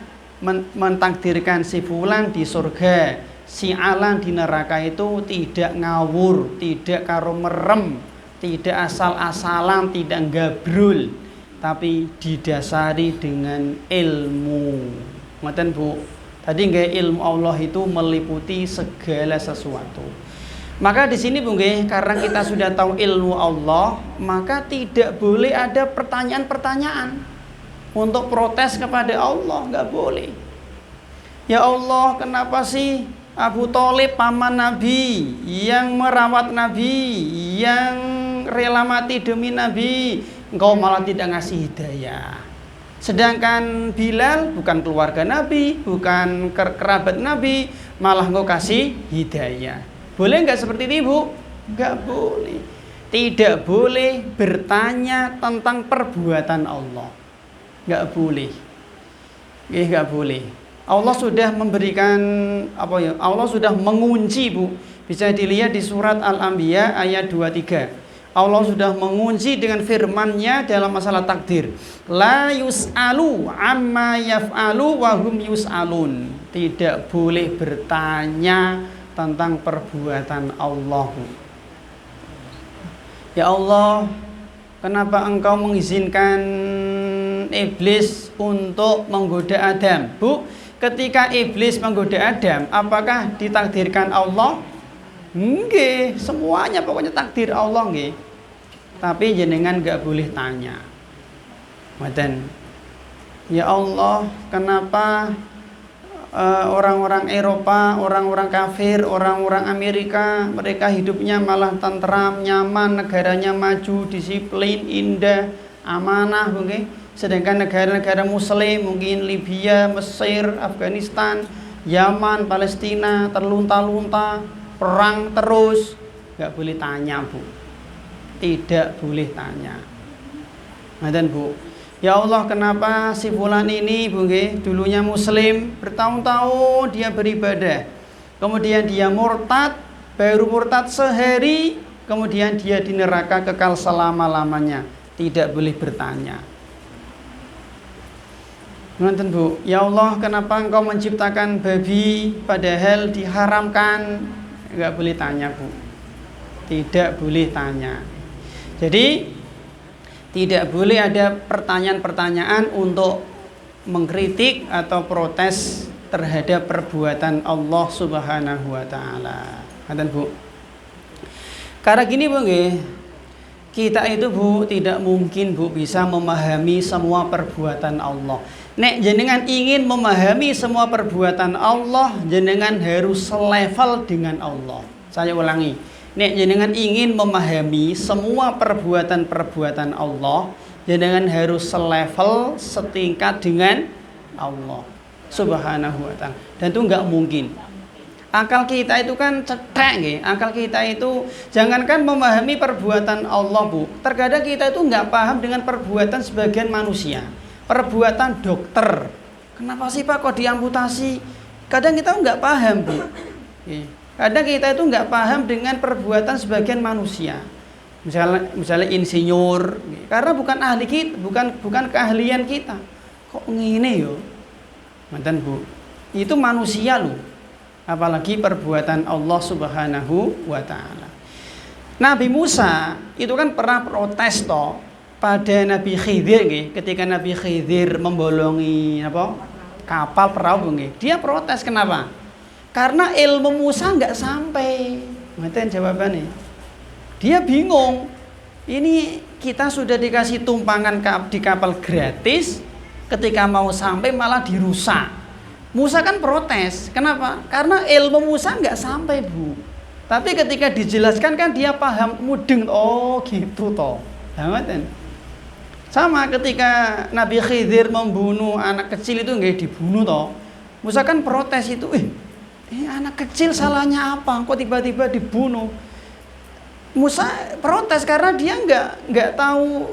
Speaker 1: mentakdirkan si fulan di surga, si alan di neraka, itu tidak ngawur, tidak karo merem, tidak asal-asalan, tidak gabrul, tapi didasari dengan ilmu. Ngoten Bu. Tadi nggih, ilmu Allah itu meliputi segala sesuatu. Maka di sini Bu nggih, karena kita sudah tahu ilmu Allah, maka tidak boleh ada pertanyaan-pertanyaan untuk protes kepada Allah, nggak boleh. Ya Allah, kenapa sih Abu Thalib paman Nabi, yang merawat Nabi, yang rela mati demi Nabi, engkau malah tidak ngasih hidayah? Sedangkan Bilal bukan keluarga Nabi, bukan kerabat Nabi, malah engkau kasih hidayah. Boleh nggak seperti itu, Bu? Nggak boleh. Tidak boleh bertanya tentang perbuatan Allah. Nggak boleh. Nggak boleh. Allah sudah memberikan Allah sudah mengunci, Bu. Bisa dilihat di surat Al-Anbiya ayat 23. Allah sudah mengunci dengan firman-Nya dalam masalah takdir. La yus'alu amma yaf'alu wa hum yus'alun. Tidak boleh bertanya tentang perbuatan Allah. Ya Allah, kenapa Engkau mengizinkan iblis untuk menggoda Adam? Bu, ketika iblis menggoda Adam, apakah ditakdirkan Allah? Nggih, semuanya pokoknya takdir Allah nggih. Tapi jenengan nggak boleh tanya. Mboten. Ya Allah, kenapa orang-orang Eropa, orang-orang kafir, orang-orang Amerika, mereka hidupnya malah tentram, nyaman, negaranya maju, disiplin, indah, amanah, mungkin. Sedangkan negara-negara Muslim, mungkin Libya, Mesir, Afghanistan, Yaman, Palestina, terlunta-lunta, perang terus. Nggak boleh tanya, Bu. Tidak boleh tanya. Dan Bu, ya Allah, kenapa si fulan ini, Bu nggih, dulunya Muslim, bertahun-tahun dia beribadah, kemudian dia murtad, baru murtad sehari, kemudian dia di neraka kekal selama-lamanya, tidak boleh bertanya. Nonton Bu, ya Allah kenapa engkau menciptakan babi padahal diharamkan? Enggak boleh tanya Bu, tidak boleh tanya. Jadi tidak boleh ada pertanyaan-pertanyaan untuk mengkritik atau protes terhadap perbuatan Allah Subhanahu wa taala. Nonton Bu. Karena gini Bu nggih, kita itu Bu tidak mungkin Bu bisa memahami semua perbuatan Allah. Nek jenengan ingin memahami semua perbuatan Allah, jenengan harus selevel dengan Allah. Saya ulangi, nek jenengan ingin memahami semua perbuatan-perbuatan Allah, jenengan harus selevel, setingkat dengan Allah Subhanahu wa taala. Dan itu enggak mungkin. Akal kita itu kan cetek nggih. Akal kita itu jangankan memahami perbuatan Allah Bu, terkadang kita itu enggak paham dengan perbuatan sebagian manusia. Perbuatan dokter, kenapa sih Pak kok diamputasi? Kadang kita enggak paham Bu. Kadang kita itu enggak paham dengan perbuatan sebagian manusia. Misalnya insinyur, karena bukan ahli kita, bukan keahlian kita. Kok ngene yo? Mantan Bu, itu manusia loh. Apalagi perbuatan Allah Subhanahu wa taala. Nabi Musa itu kan pernah protes toh pada Nabi Khidir nggih, ketika Nabi Khidir membolongi kapal perahu nggih. Dia protes kenapa? Karena ilmu Musa enggak sampai. Ngoten jawabannya. Dia bingung. Ini kita sudah dikasih tumpangan di kapal gratis, ketika mau sampai malah dirusak. Musa kan protes. Kenapa? Karena ilmu Musa enggak sampai Bu. Tapi ketika dijelaskan kan dia paham mudeng. Oh gitu toh. Ngoten. Sama ketika Nabi Khidir membunuh anak kecil itu nggak dibunuh toh. Musa kan protes itu, anak kecil salahnya apa? Kok tiba-tiba dibunuh? Musa protes karena dia nggak tahu,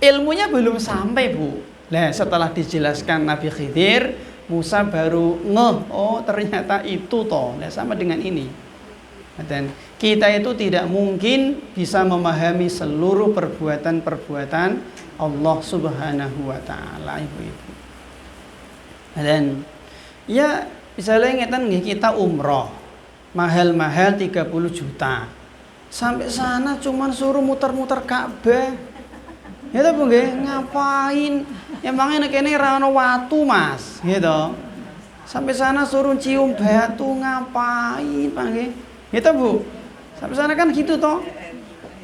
Speaker 1: ilmunya belum sampai Bu. Nah setelah dijelaskan Nabi Khidir, Musa baru ngeh, oh ternyata itu toh. Nah sama dengan ini. Dan kita itu tidak mungkin bisa memahami seluruh perbuatan-perbuatan Allah Subhanahu wa taala, Ibu-ibu. Dan ya misalnya ngeten nggih, kita umroh mahal-mahal 30 juta. Sampai sana cuman suruh muter-muter Ka'bah. Ya ta Bu nggih, ngapain? Emangnya kene ra ono watu, Mas, gitu. Sampai sana suruh cium batu, ngapain, Pak nggih? Gitu Bu. Sampai sana kan gitu toh.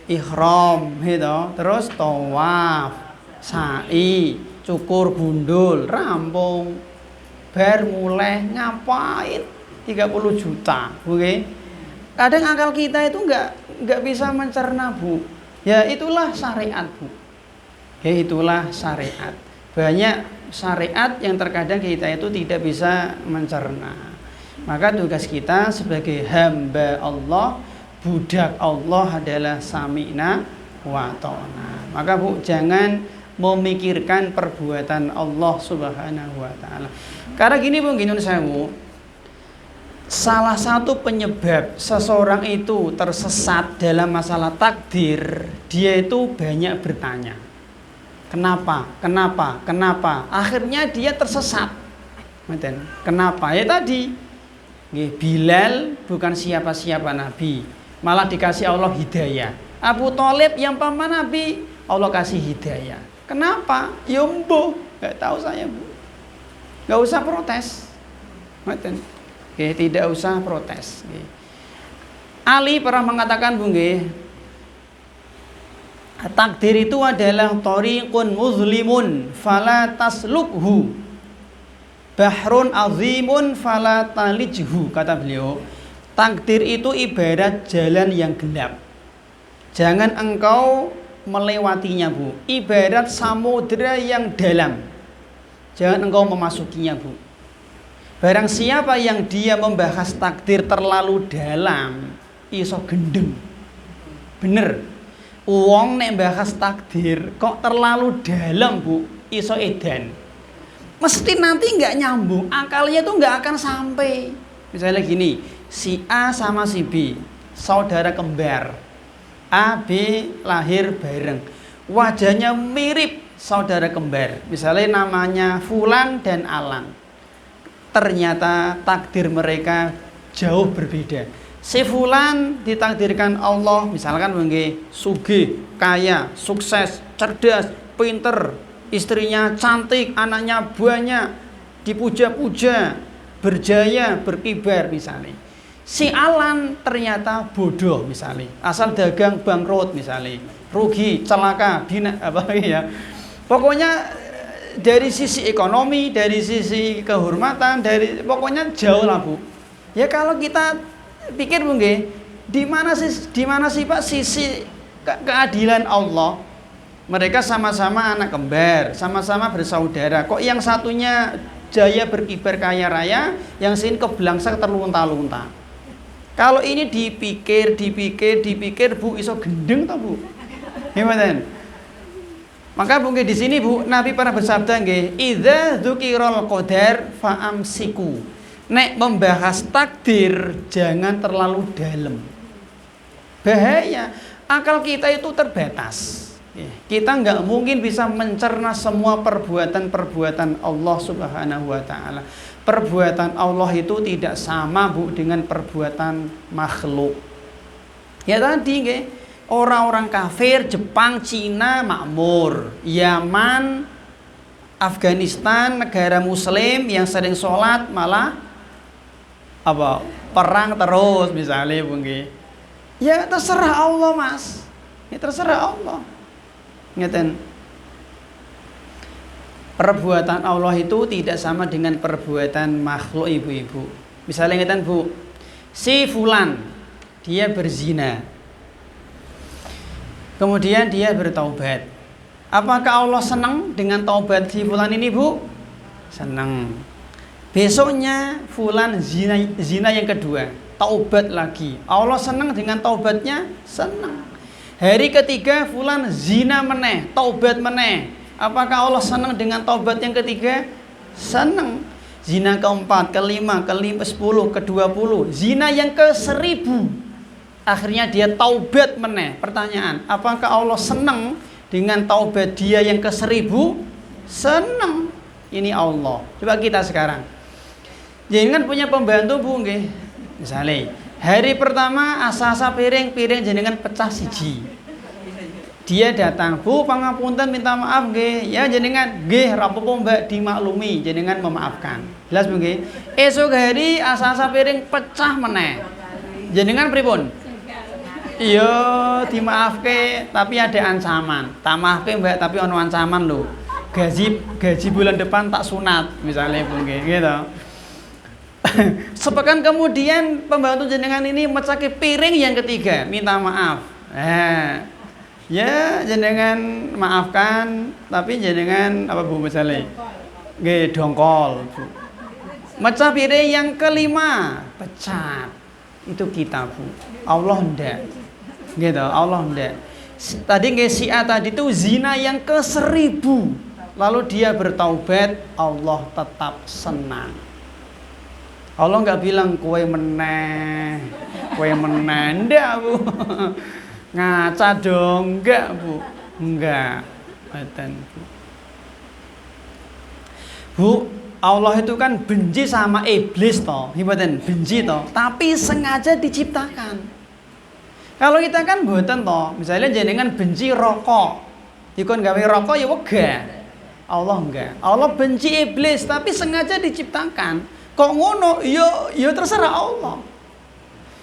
Speaker 1: Ihram gitu, terus tawaf, sa'i, cukur gundul, rampung. Bar mulai ngapain 30 juta, oke? Kadang akal kita itu enggak bisa mencerna Bu. Ya itulah syariat Bu. Ya itulah syariat. Banyak syariat yang terkadang kita itu tidak bisa mencerna. Maka tugas kita sebagai hamba Allah, budak Allah adalah sami'na wa ta'na. Maka Bu jangan memikirkan perbuatan Allah Subhanahu wa taala. Karena gini Bu, gini saya Bu. Salah satu penyebab seseorang itu tersesat dalam masalah takdir, dia itu banyak bertanya. Kenapa? Kenapa? Kenapa? Akhirnya dia tersesat. Kenapa? Ya tadi Bilal bukan siapa-siapa Nabi, malah dikasih Allah hidayah. Abu Thalib yang paman Nabi, Allah kasih hidayah. Kenapa? Ya mbuh, nggak tahu saya Bu. Nggak usah protes. Tidak usah protes. Ali pernah mengatakan Bu nggih, takdir itu adalah thariqun muzlimun fala taslukhu, bahrun azimun fala talijhu, kata beliau. Takdir itu ibarat jalan yang gelap, jangan engkau melewatinya Bu. Ibarat samudera yang dalam, jangan engkau memasukinya Bu. Barang siapa yang dia membahas takdir terlalu dalam, iso gendeng. Bener, uang nek bahas takdir kok terlalu dalam Bu, iso edan. Mesti nanti nggak nyambung, akalnya tuh nggak akan sampai. Misalnya gini, si A sama si B, saudara kembar. A, B lahir bareng. Wajahnya mirip saudara kembar. Misalnya namanya Fulan dan Alan. Ternyata takdir mereka jauh berbeda. Si Fulan ditakdirkan Allah, misalkan sugih, kaya, sukses, cerdas, pinter, istrinya cantik, anaknya banyak, dipuja-puja, berjaya, berkibar misalnya. Si Alan ternyata bodoh misalnya, asal dagang bangkrut misalnya, rugi, celaka, Pokoknya dari sisi ekonomi, dari sisi kehormatan, pokoknya jauh lah Bu. Ya kalau kita pikir Bu di mana sih Pak sisi keadilan Allah? Mereka sama-sama anak kembar, sama-sama bersaudara. Kok yang satunya jaya berkibar kaya raya, yang sini keblangsang terlunta-lunta. Kalau ini dipikir Bu, iso gendeng toh Bu. Gimana? Maka Bu di sini Bu, Nabi pernah bersabda nggih, "Idza dzukirul qadar fa'amsiku." Nek membahas takdir jangan terlalu dalam. Bahaya, akal kita itu terbatas. Kita nggak mungkin bisa mencerna semua perbuatan-perbuatan Allah Subhanahu wa taala. Perbuatan Allah itu tidak sama Bu dengan perbuatan makhluk. Ya tadi nggih, orang-orang kafir Jepang, Cina makmur, Yaman, Afghanistan negara muslim yang sering sholat malah perang terus misalnya Bu nggih. Ya terserah Allah Mas. Ya terserah Allah. Ngeten. Perbuatan Allah itu tidak sama dengan perbuatan makhluk ibu-ibu. Misalnya ngeten Bu, si Fulan dia berzina, kemudian dia bertaubat. Apakah Allah senang dengan taubat si Fulan ini Bu? Senang. Besoknya Fulan zina yang kedua, taubat lagi. Allah senang dengan taubatnya? Senang. Hari ketiga Fulan zina meneh, taubat meneh. Apakah Allah senang dengan taubat yang ketiga? Senang. Zina keempat, kelima, 10, ke-20, zina yang ke-1000. Akhirnya dia taubat meneh. Pertanyaan, apakah Allah senang dengan taubat dia yang ke-1000? Senang. Ini Allah. Coba kita sekarang. Jenengan punya pembantu Bu nggih. Misalnya, hari pertama asa-asa piring jenengan pecah siji. Dia datang, Bu, pangapunten minta maaf nggih. Ya jenengan nggih rapopo Mbak dimaklumi, jenengan memaafkan. Jelas Bu nggih. Esok hari asa-asa piring pecah meneh. Jenengan pripun? Iya, dimaafke, tapi ada ancaman. Tak maafke Mbak, tapi ono ancaman lho. Gaji bulan depan tak sunat, misalnya Bu nggih, gitu. Sepekan kemudian pembantu jenengan ini mecahke piring yang ketiga, minta maaf. Ya jenengan maafkan, tapi jenengan Bu misalnya nggih dongkol Bu. Mecah piring yang kelima, pecat. Itu kita Bu. Allah ndak. Gitu, Allah ndak. Tadi nggih si A tadi itu zina yang ke-1000. Lalu dia bertaubat, Allah tetap senang. Allah nggak bilang kowe meneh ndak Bu. Ngaca dong, enggak Bu, enggak. Bu, Allah itu kan benci sama iblis toh, benci toh, tapi sengaja diciptakan. Kalau kita kan mboten toh, misalnya jenengan benci rokok, dikon gawe rokok ya wegah. Allah enggak. Allah benci iblis tapi sengaja diciptakan. Kok ngono? Ya terserah Allah.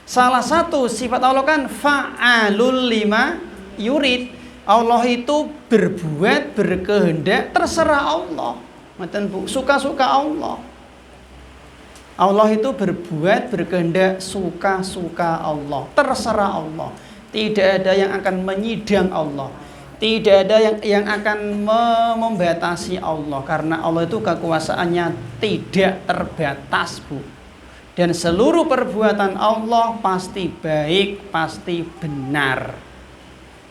Speaker 1: Salah satu sifat Allah kan fa'alul lima yurid. Allah itu berbuat, berkehendak, terserah Allah. Suka-suka Allah. Allah itu berbuat, berkehendak, suka-suka Allah, terserah Allah. Tidak ada yang akan menyidang Allah. Tidak ada yang akan membatasi Allah. Karena Allah itu kekuasaannya tidak terbatas Bu. Dan seluruh perbuatan Allah pasti baik, pasti benar.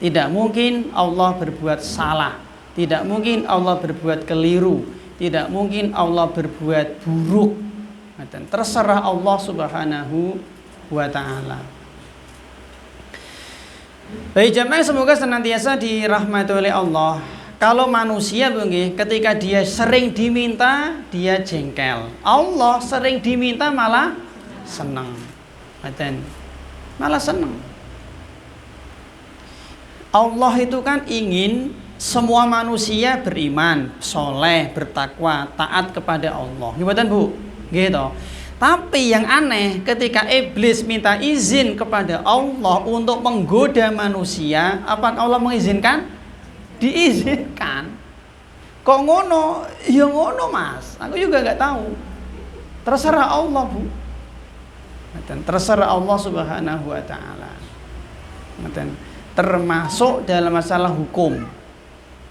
Speaker 1: Tidak mungkin Allah berbuat salah. Tidak mungkin Allah berbuat keliru. Tidak mungkin Allah berbuat buruk. Terserah Allah Subhanahu wa taala. Baik jamaah, semoga senantiasa dirahmati oleh Allah. Kalau manusia ketika dia sering diminta dia jengkel. Allah sering diminta malah senang. Malah senang. Allah itu kan ingin semua manusia beriman, soleh, bertakwa, taat kepada Allah. Gimana Bu? Gitu. Tapi yang aneh ketika iblis minta izin kepada Allah untuk menggoda manusia, apakah Allah mengizinkan? Diizinkan. Kok ngono? Ya ngono Mas. Aku juga nggak tahu. Terserah Allah Bu. Terserah Allah Subhanahu wa taala. Termasuk dalam masalah hukum.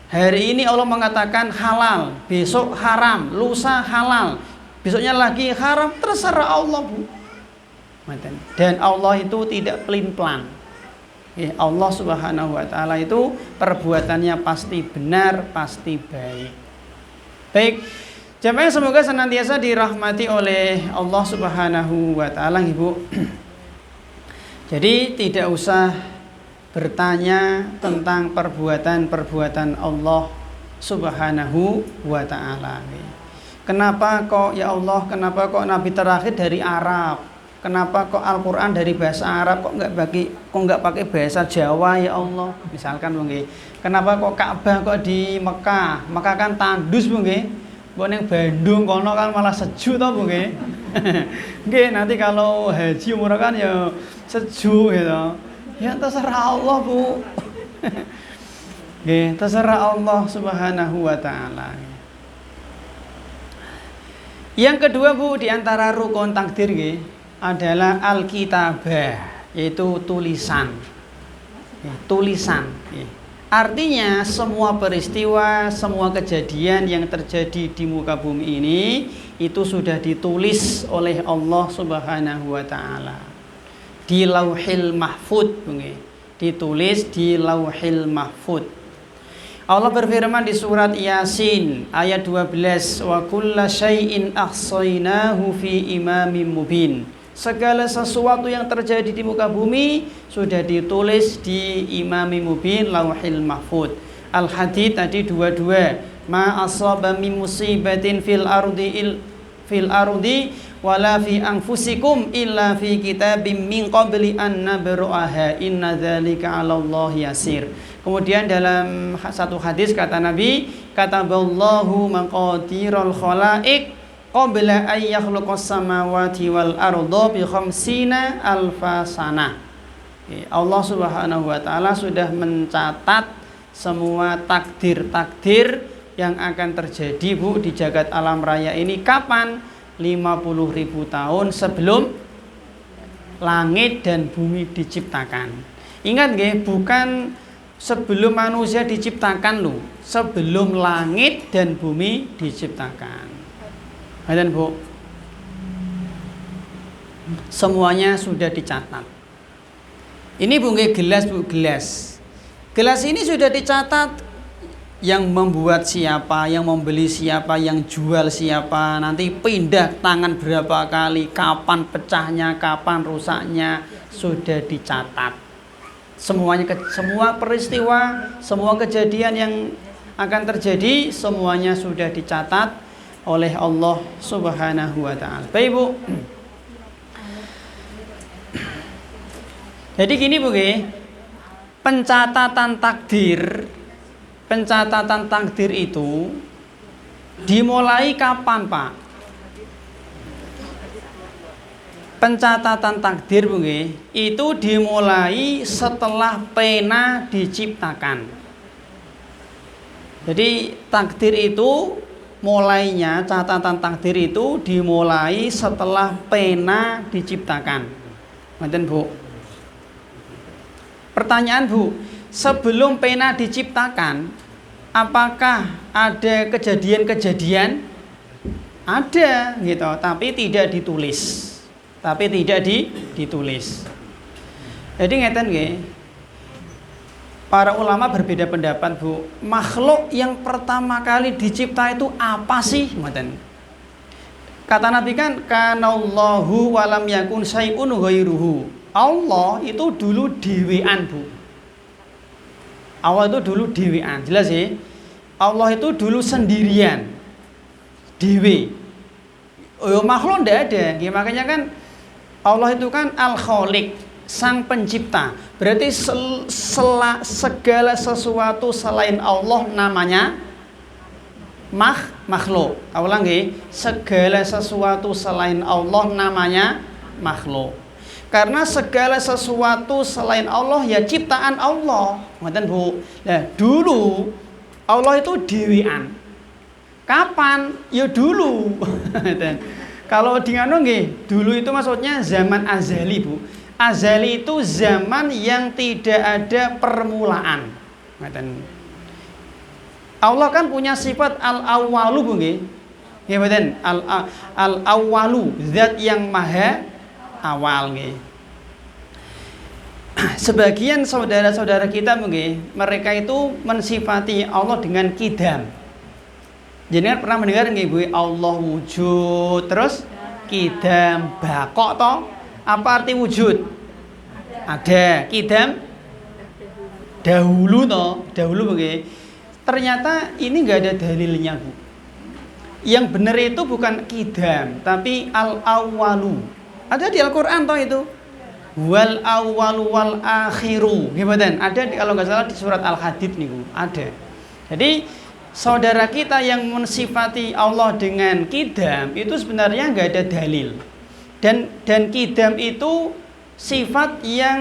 Speaker 1: Hari ini Allah mengatakan halal, besok haram, lusa halal, besoknya lagi haram, terserah Allah Bu. Dan Allah itu tidak pelin-pelan. Allah Subhanahu wa taala itu perbuatannya pasti benar, pasti baik. Baik, jamaah semoga senantiasa dirahmati oleh Allah Subhanahu wa taala, Ibu. Jadi tidak usah bertanya tentang perbuatan-perbuatan Allah Subhanahu wa taala. Kenapa kok ya Allah, kenapa kok Nabi terakhir dari Arab? Kenapa kok Al-Qur'an dari bahasa Arab, kok nggak pakai bahasa Jawa ya Allah? Misalkan nggih. Kenapa kok Ka'bah kok di Mekah? Mekah kan tandus nggih. Kok ning Bandung kono kan malah sejuk to nggih. Nggih, nanti kalau haji umrah kan ya sejuk gitu. Ya terserah Allah Bu. Nggih, terserah Allah Subhanahu wa taala. Yang kedua Bu, di antara rukun takdir nggih adalah al-kitabah, yaitu tulisan. Tulisan. Artinya semua peristiwa, semua kejadian yang terjadi di muka bumi ini itu sudah ditulis oleh Allah Subhanahu wa taala di Lauhil Mahfud, ditulis di Lauhil Mahfud. Allah berfirman di surat Yasin ayat 12, wa kulla syai'in ahsainahu fi imamin mubin. Segala sesuatu yang terjadi di muka bumi sudah ditulis di Imamin Mubin, Lauhil Mahfud. Al-Hadid tadi 22, ma asaba min musibatin fil ardi wala fi anfusikum illa fi kitabim min qabli an nabra'aha inna dzalika 'alallahi yasir. Kemudian dalam satu hadis kata Nabi, kataballahu maqatirul khalaiq qabla an yakhluqas samawati wal arda bi khamsina alfa sanah. Allah Subhanahu wa taala sudah mencatat semua takdir-takdir yang akan terjadi Bu di jagat alam raya ini kapan? 50.000 tahun sebelum langit dan bumi diciptakan. Ingat nggih, bukan sebelum manusia diciptakan loh, sebelum langit dan bumi diciptakan. Dan Bu, semuanya sudah dicatat. Ini Bu nggih gelas Bu, gelas. Gelas ini sudah dicatat yang membuat siapa, yang membeli siapa, yang jual siapa, nanti pindah tangan berapa kali, kapan pecahnya, kapan rusaknya, sudah dicatat. Semuanya, semua peristiwa, semua kejadian yang akan terjadi, semuanya sudah dicatat oleh Allah Subhanahu wa taala. Baik Bu. Jadi gini Bu, pencatatan takdir itu dimulai kapan Pak? Pencatatan takdir Bu, itu dimulai setelah pena diciptakan. Jadi takdir itu mulainya, catatan takdir itu dimulai setelah pena diciptakan. Ngoten Bu. Pertanyaan Bu, sebelum pena diciptakan, apakah ada kejadian-kejadian? Ada gitu, tapi tidak ditulis. Ditulis. Jadi ngeten nggih. Para ulama berbeda pendapat Bu. Makhluk yang pertama kali dicipta itu apa sih? Kata Nabi kan kanallahu walam yakun syai'un ghairuhu. Allah itu dulu dhewean, Bu. Allah itu dulu dhewean. Jelas ya? Allah itu dulu sendirian. Dewe. Oh, makhluk ndak ada. Makanya kan Allah itu kan Al-Khaliq, sang pencipta. Berarti segala sesuatu selain Allah namanya makhluk. Ulang nggih, segala sesuatu selain Allah namanya makhluk. Karena segala sesuatu selain Allah ya ciptaan Allah. Ngoten, Bu. Nah, dulu Allah itu dhewean. Kapan? Ya dulu. Kalau di ngono nggih, dulu itu maksudnya zaman azali, Bu. Azali itu zaman yang tidak ada permulaan. Ngoten. Allah kan punya sifat al-awwalu, Bu nggih. Nggih mboten? Al-awwalu, zat yang maha awal nggih. Sebagian saudara-saudara kita nggih, mereka itu mensifati Allah dengan kidam. Jenengan pernah mendengar nggih, Bu, Allah wujud, terus kidam, bakok toh? Apa arti wujud? Ada. Kidam dahulu toh, dahulu nggih. Ternyata ini nggak ada dalilnya, Bu. Yang benar itu bukan kidam, tapi al-awwalu. Ada di Al-Quran toh itu. Wal awwalu wal akhiru. Gimana? Ada kalau nggak salah di surat Al-Hadid nih, Bu. Ada. Jadi saudara kita yang mensifati Allah dengan kidam itu sebenarnya nggak ada dalil. Dan kidam itu sifat yang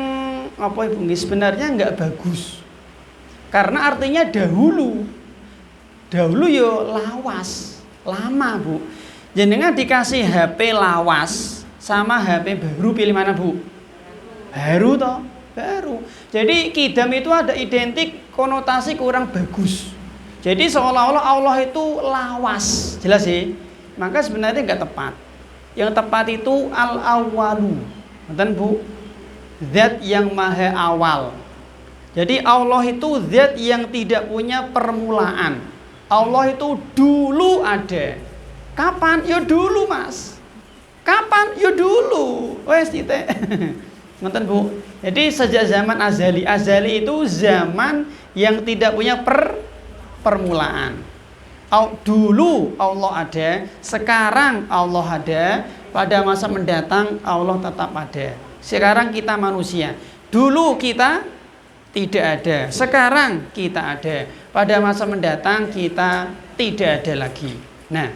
Speaker 1: apa, Ibu? Sebenarnya nggak bagus. Karena artinya dahulu. Dahulu yo lawas, lama, Bu. Jenengan dikasih HP lawas sama HP baru, pilih mana, Bu? Baru toh, baru. Jadi kidam itu ada identik konotasi kurang bagus. Jadi seolah-olah Allah itu lawas, jelas sih. Maka sebenarnya nggak tepat. Yang tepat itu al-awwalu, betul, Bu? Zat yang maha awal. Jadi Allah itu zat yang tidak punya permulaan. Allah itu dulu ada. Kapan? Ya dulu, Mas. Kapan? Ya dulu. Wes titik. Ngoten, Bu. Jadi sejak zaman azali. Azali itu zaman yang tidak punya permulaan. Dulu Allah ada, sekarang Allah ada, pada masa mendatang Allah tetap ada. Sekarang kita manusia. Dulu kita tidak ada, sekarang kita ada, pada masa mendatang kita tidak ada lagi. Nah,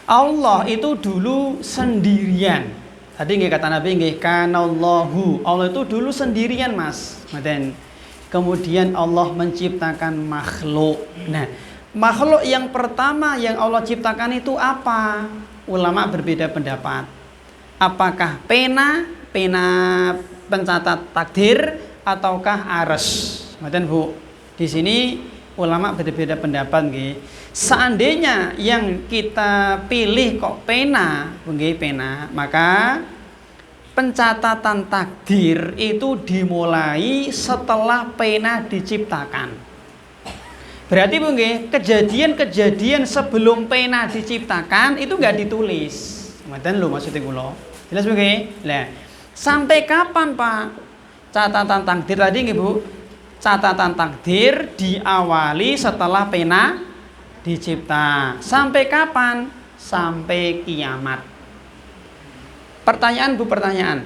Speaker 1: Allah itu dulu sendirian. Tadi nggih kata Nabi nggih kanallahu. Allah itu dulu sendirian, Mas. Kemudian Allah menciptakan makhluk. Nah, makhluk yang pertama yang Allah ciptakan itu apa? Ulama berbeda pendapat. Apakah pena pencatat takdir, ataukah arsy? Ngoten, Bu. Di sini ulama berbeda pendapat nggih. Seandainya yang kita pilih kok pena, nggih pena, maka pencatatan takdir itu dimulai setelah pena diciptakan. Berarti Bu nggih, kejadian-kejadian sebelum pena diciptakan itu enggak ditulis. Ngoten lho maksudnya kula. Jelas Bu nggih? Lah, sampai kapan, Pak? Catatan takdir tadi nggih, Bu. Catatan takdir diawali setelah pena dicipta. Sampai kapan? Sampai kiamat. Pertanyaan, Bu, pertanyaan.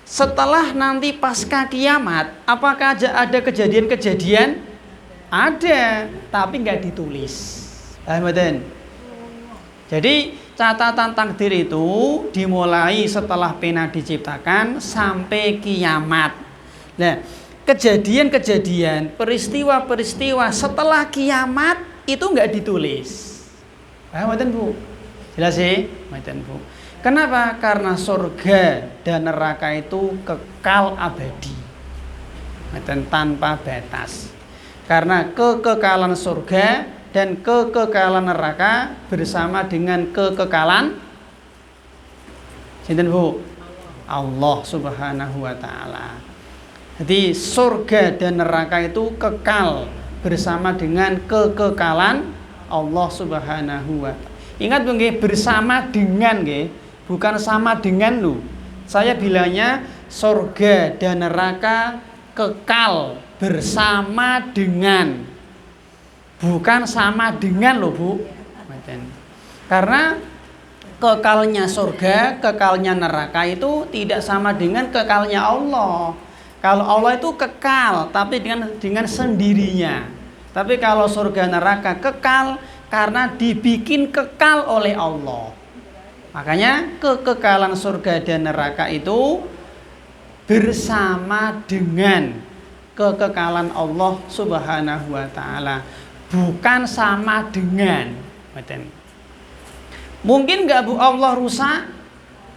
Speaker 1: Setelah nanti pasca kiamat, apakah ada kejadian-kejadian? Ada, tapi nggak ditulis. Jadi catatan takdir itu dimulai setelah pena diciptakan sampai kiamat. Nah, kejadian-kejadian, peristiwa-peristiwa setelah kiamat itu nggak ditulis. Paham, Bu? Jelas sih, Bu. Kenapa? Karena surga dan neraka itu kekal abadi, tanpa batas. Karena kekekalan surga dan kekekalan neraka bersama dengan kekekalan sinten, Bu? Allah Subhanahu wa taala. Jadi surga dan neraka itu kekal bersama dengan kekekalan Allah Subhanahu wa taala. Ingat nggih, bersama dengan nggih, bukan sama dengan lu. Saya bilangnya surga dan neraka kekal bersama dengan, bukan sama dengan loh Bu. Karena kekalnya surga, kekalnya neraka itu tidak sama dengan kekalnya Allah. Kalau Allah itu kekal, tapi dengan sendirinya. Tapi kalau surga neraka kekal karena dibikin kekal oleh Allah. Makanya kekekalan surga dan neraka itu bersama dengan kekekalan Allah Subhanahu wa taala, bukan sama dengan. Mungkin nggak Bu Allah rusak?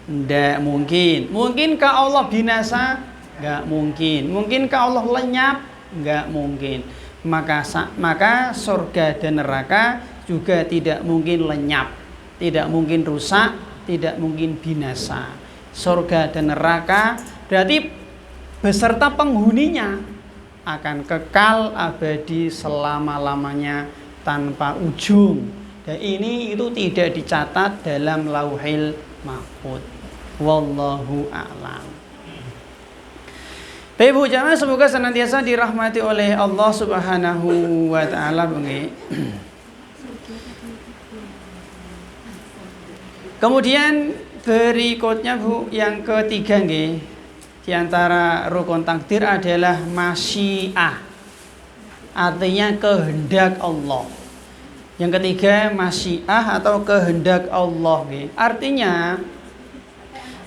Speaker 1: Nggak mungkin. Mungkinkah Allah binasa? Nggak mungkin. Mungkinkah Allah lenyap? Nggak mungkin. Maka surga dan neraka juga tidak mungkin lenyap, tidak mungkin rusak, tidak mungkin binasa. Surga dan neraka berarti beserta penghuninya akan kekal abadi selama-lamanya tanpa ujung. Dan ini itu tidak dicatat dalam Lauhil Mahfuz. Wallahu a'lam. Baik Bu jamaah, semoga senantiasa dirahmati oleh Allah Subhanahu wa taala. Kemudian berikutnya Bu, yang ketiga nggih, di antara rukun takdir adalah masyiah. Artinya kehendak Allah. Yang ketiga masyiah atau kehendak Allah. Artinya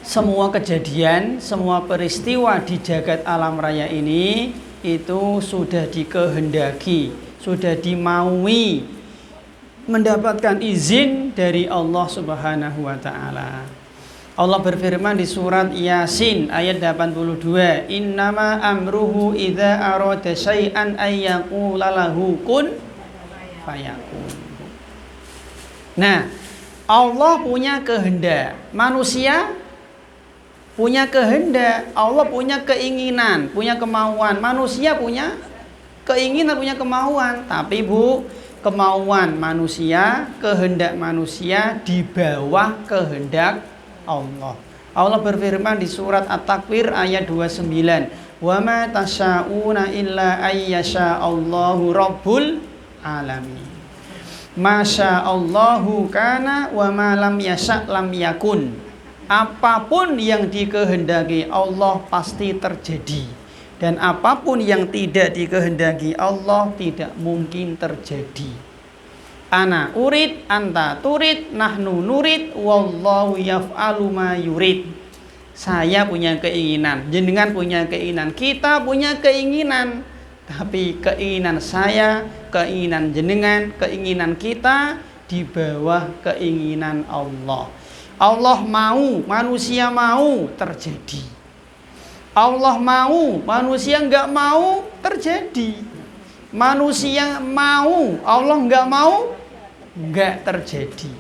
Speaker 1: semua kejadian, semua peristiwa di jagat alam raya ini itu sudah dikehendaki, sudah dimaui, mendapatkan izin dari Allah Subhanahu wa taala. Allah berfirman di surat Yasin ayat 82, "Innama amruhu idza arada syai'an ay yaqula lahu kun fayakun." Nah, Allah punya kehendak, manusia punya kehendak, Allah punya keinginan, punya kemauan, manusia punya keinginan, punya kemauan. Tapi Bu, kemauan manusia, kehendak manusia di bawah kehendak Allah. Allah berfirman di surat At-Takwir ayat 29, "Wa ma tasya'una illa ayyasha Allahu rabbul alamin." Masya Allahu kana wa ma lam yasha lam yakun. Apapun yang dikehendaki Allah pasti terjadi, dan apapun yang tidak dikehendaki Allah tidak mungkin terjadi. Ana urid, anta turid, nahnu nurid, wallahu yaf'alu ma yurid. Saya punya keinginan, jenengan punya keinginan, kita punya keinginan. Tapi keinginan saya, keinginan jenengan, keinginan kita di bawah keinginan Allah. Allah mau, manusia mau, terjadi. Allah mau, manusia nggak mau, terjadi. Manusia mau, Allah nggak mau, nggak terjadi.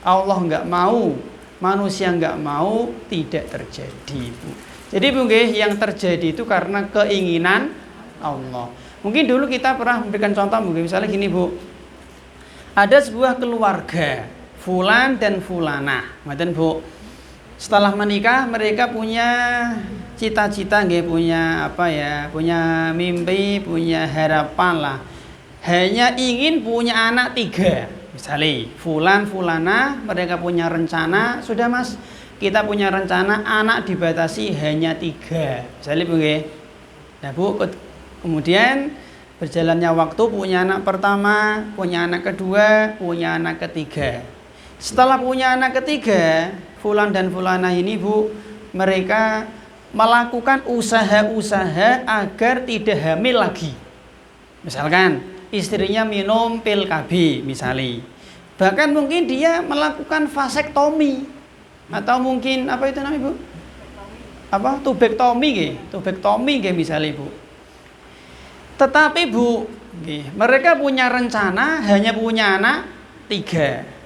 Speaker 1: Allah nggak mau, manusia nggak mau, tidak terjadi. Jadi mungkin yang terjadi itu karena keinginan Allah. Mungkin dulu kita pernah memberikan contoh, mungkin misalnya gini Bu, ada sebuah keluarga Fulan dan Fulanah, maten Bu. Setelah menikah mereka punya cita-cita, punya apa ya, punya mimpi, punya harapan lah. Hanya ingin punya anak 3. Misalnya Fulan, Fulanah, mereka punya rencana, sudah Mas, kita punya rencana anak dibatasi hanya 3. Misalnya Bu nggih. Nah Bu, kemudian berjalannya waktu punya anak pertama, punya anak kedua, punya anak ketiga. Setelah punya anak ketiga, Fulan dan Fulanah ini Bu, mereka melakukan usaha-usaha agar tidak hamil lagi. Misalkan istrinya minum pil KB misalnya. Bahkan mungkin dia melakukan vasektomi, atau mungkin apa itu namanya Bu? Apa? Tubektomi misalnya Bu. Tetapi Bu, mereka punya rencana hanya punya anak 3.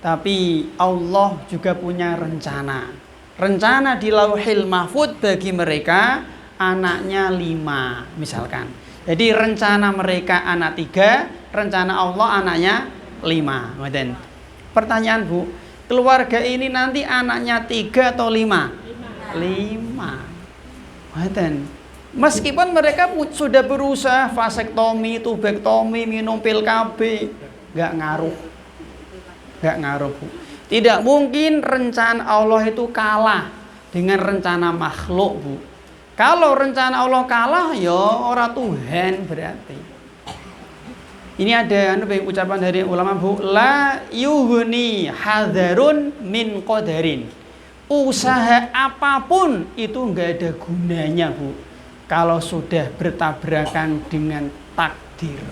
Speaker 1: Tapi Allah juga punya rencana. Rencana di Lauhil Mahfuz bagi mereka anaknya 5 misalkan. Jadi rencana mereka anak 3, rencana Allah anaknya 5. Pertanyaan Bu, keluarga ini nanti anaknya 3 atau 5? 5. Meskipun mereka sudah berusaha vasektomi, tubektomi, minum pil KB, nggak ngaruh. Nggak ngaruh Bu. Tidak mungkin rencana Allah itu kalah dengan rencana makhluk Bu. Kalau rencana Allah kalah, ya ora Tuhan berarti. Ini ada ucapan dari ulama Bu, la yuhni hadarun min qadarin. Usaha apapun itu enggak ada gunanya Bu kalau sudah bertabrakan dengan takdir.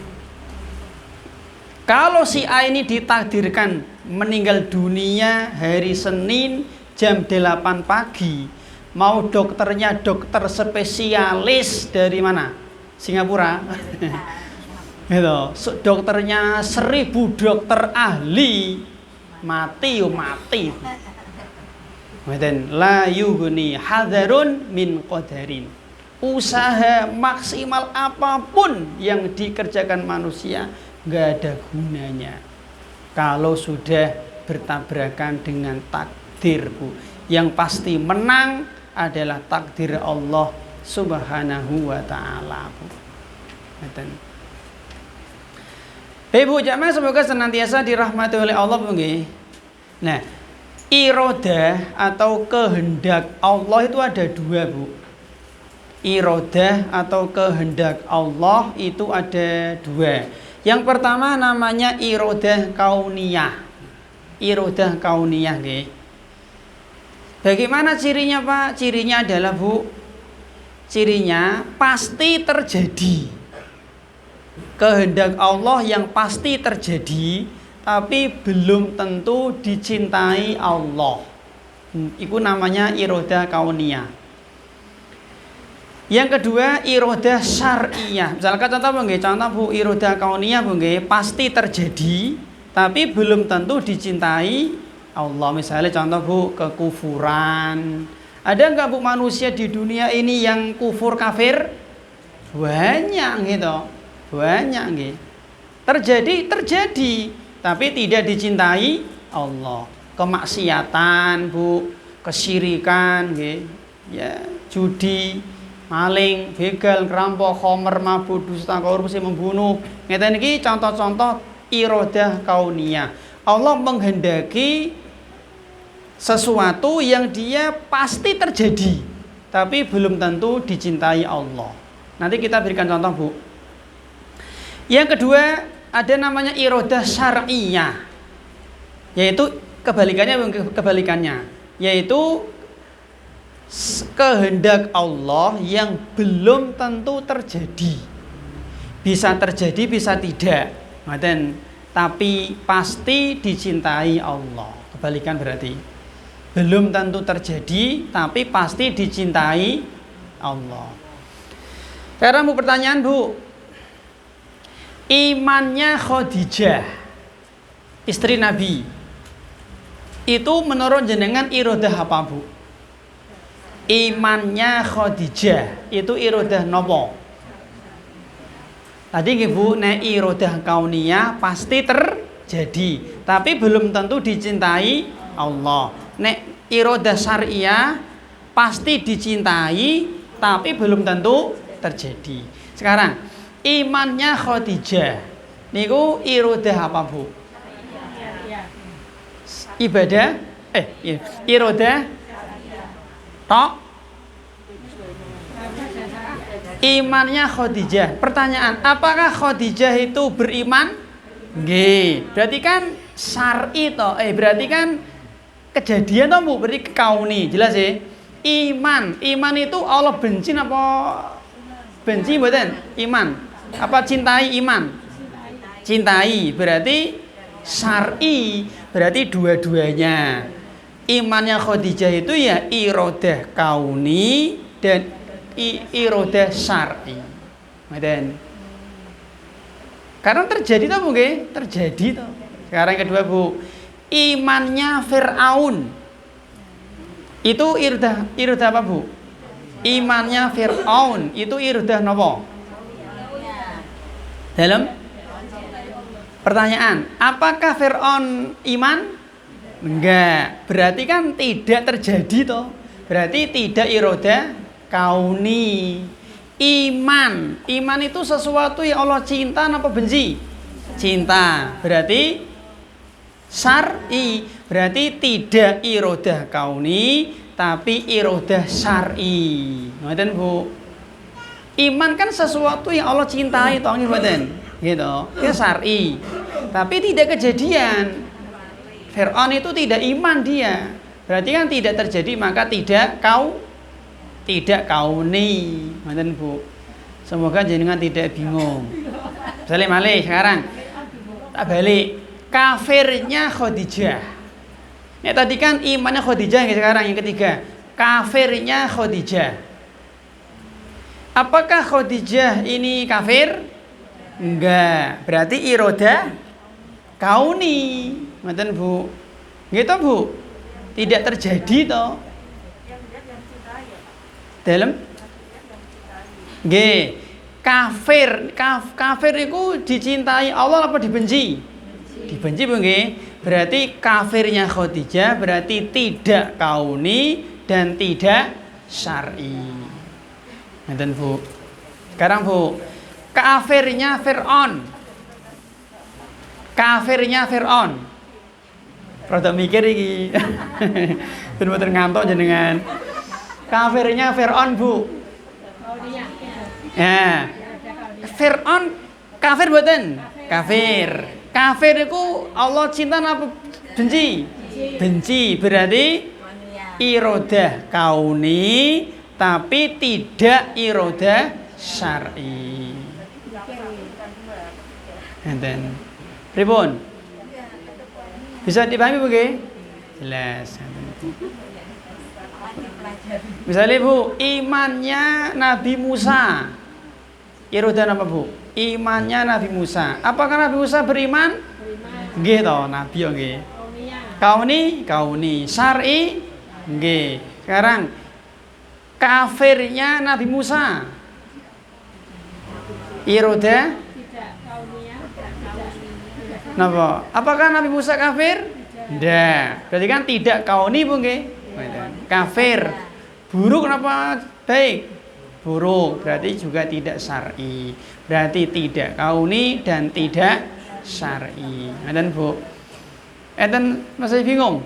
Speaker 1: Kalau si A ini ditakdirkan meninggal dunia hari Senin jam 8 pagi, mau dokternya dokter spesialis dari mana? Singapura. Gitu. Dokternya 1000 dokter ahli, mati yo mati. La yughni hadarun min qadarin. Usaha maksimal apapun yang dikerjakan manusia nggak ada gunanya kalau sudah bertabrakan dengan takdir Bu. Yang pasti menang adalah takdir Allah Subhanahu wa taala Bu. Ibu jamaah semoga senantiasa dirahmati oleh Allah Bu nggih. Nah, iradah atau kehendak Allah itu ada 2 Bu. Iradah atau kehendak Allah itu ada 2. Yang pertama namanya iradah kauniyah. Iradah kauniyah nggih. Bagaimana cirinya Pak? Cirinya adalah Bu, cirinya pasti terjadi. Kehendak Allah yang pasti terjadi, tapi belum tentu dicintai Allah. Itu namanya iradah kauniyah. Yang kedua iradah syar'iyah. Misalkan contoh Bu, iradah kauniyah Bu nggih, pasti terjadi, tapi belum tentu dicintai Allah. Misalnya contoh Bu, kekufuran. Ada enggak Bu manusia di dunia ini yang kufur kafir? Banyak gitu. Banyak nggih. Terjadi, tapi tidak dicintai Allah. Kemaksiatan Bu, kesyirikan nggih. Ya, judi, maling, begal, ngerampok, khomer, mabuk, dusta, korupsi, membunuh. Ngeten iki contoh-contoh iradah kauniyah. Allah menghendaki sesuatu yang dia pasti terjadi, tapi belum tentu dicintai Allah. Nanti kita berikan contoh Bu. Yang kedua ada namanya iradah syar'iyah, yaitu kebalikannya, yaitu kehendak Allah yang belum tentu terjadi. Bisa terjadi, bisa tidak. Tapi pasti dicintai Allah. Kebalikan berarti. Belum tentu terjadi, tapi pasti dicintai Allah. Sekarang Bu pertanyaan Bu. Imannya Khadijah, istri Nabi, itu menurut jenengan iradah apa Bu? Imannya Khadijah itu iradah nopo? Tadi Bu, nek iradah kauniyah pasti terjadi, tapi belum tentu dicintai Allah. Nek iradah syariah pasti dicintai, tapi belum tentu terjadi. Sekarang imannya Khadijah niku iradah apa Bu? Ibadah? Iradah tok? Imannya Khadijah. Pertanyaan, apakah Khadijah itu beriman? Nggih. Berarti kan syar'i toh. Berarti kan kejadian toh Bu, berarti kauni. Jelas ya? Iman itu Allah benci apa benci mboten? Iman. Apa cintai iman? Cintai. Berarti syar'i, berarti dua-duanya. Imannya Khadijah itu ya iradah kauni dan iradah syar'i. Mboten. Karena terjadi toh Bu nggih? Terjadi toh. Sekarang yang kedua Bu, imannya Fir'aun. Itu iradah apa Bu? Imannya Fir'aun itu iradah napa? Dalam Pertanyaan, apakah Fir'aun iman? Enggak. Berarti kan tidak terjadi toh. Berarti tidak iroda kauni. Iman itu sesuatu yang Allah cinta apa benci? Cinta. Berarti syar'i. Berarti tidak iroda kauni, tapi iroda syar'i. Ngoten Bu. Iman kan sesuatu yang Allah cintai toh nggih gitu, ya syar'i. Tapi tidak kejadian. Fir'aun itu tidak iman dia. Berarti kan tidak terjadi, maka tidak kauni. Ngoten Bu. Semoga jenengan tidak bingung. Misalnya malih sekarang tak balik. Kafirnya Khadijah. Ya tadi kan imannya Khadijah, sekarang yang ketiga. Kafirnya Khadijah. Apakah Khadijah ini kafir? Enggak. Berarti iroda kauni. Ngoten Bu. Gitu Bu. Tidak terjadi toh. Dalam nggih. Kafir itu dicintai Allah apa dibenci? Dibenci Bu nggih. Berarti kafirnya Khadijah berarti tidak kauni dan tidak syar'i. Ngoten Bu. Sekarang Bu, kafirnya Fir'aun. Rada mikir iki. Ben ngantuk jenengan. Kafirnya Fir'aun Bu. Ya. Fir'aun kafir mboten? Kafir. Kafir itu Allah cinta apa benci? Benci. Berarti irodah kauni tapi tidak irodah syar'i. Enten. Pripun? Bisa dipahami Bu nggih? Jelas. Misalnya Bu, imannya Nabi Musa. Irodah apa Bu? Imannya Nabi Musa. Apakah Nabi Musa beriman? Nggih toh, Nabi yo nggih. Kauni. Syar'i nggih. Sekarang kafirnya Nabi Musa. Irodah napa? Apakah Nabi Musa kafir? Tidak. Berarti kan tidak kauni Bu nggih. Kafir. Buruk kenapa baik? Buruk. Berarti juga tidak syar'i. Berarti tidak kauni dan tidak syar'i. Ngoten Bu. Enten masih bingung?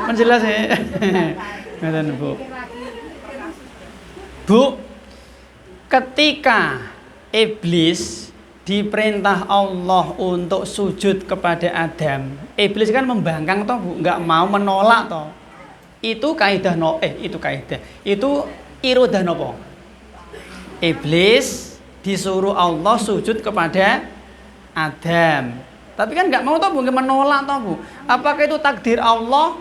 Speaker 1: Menjelas ya. Ngoten Bu. Bu, ketika iblis diperintah Allah untuk sujud kepada Adam, iblis kan membangkang toh Bu, nggak mau menolak toh. Itu kaidah itu irodah nopo? Iblis disuruh Allah sujud kepada Adam, tapi kan nggak mau toh Bu, menolak toh Bu. Apakah itu takdir Allah?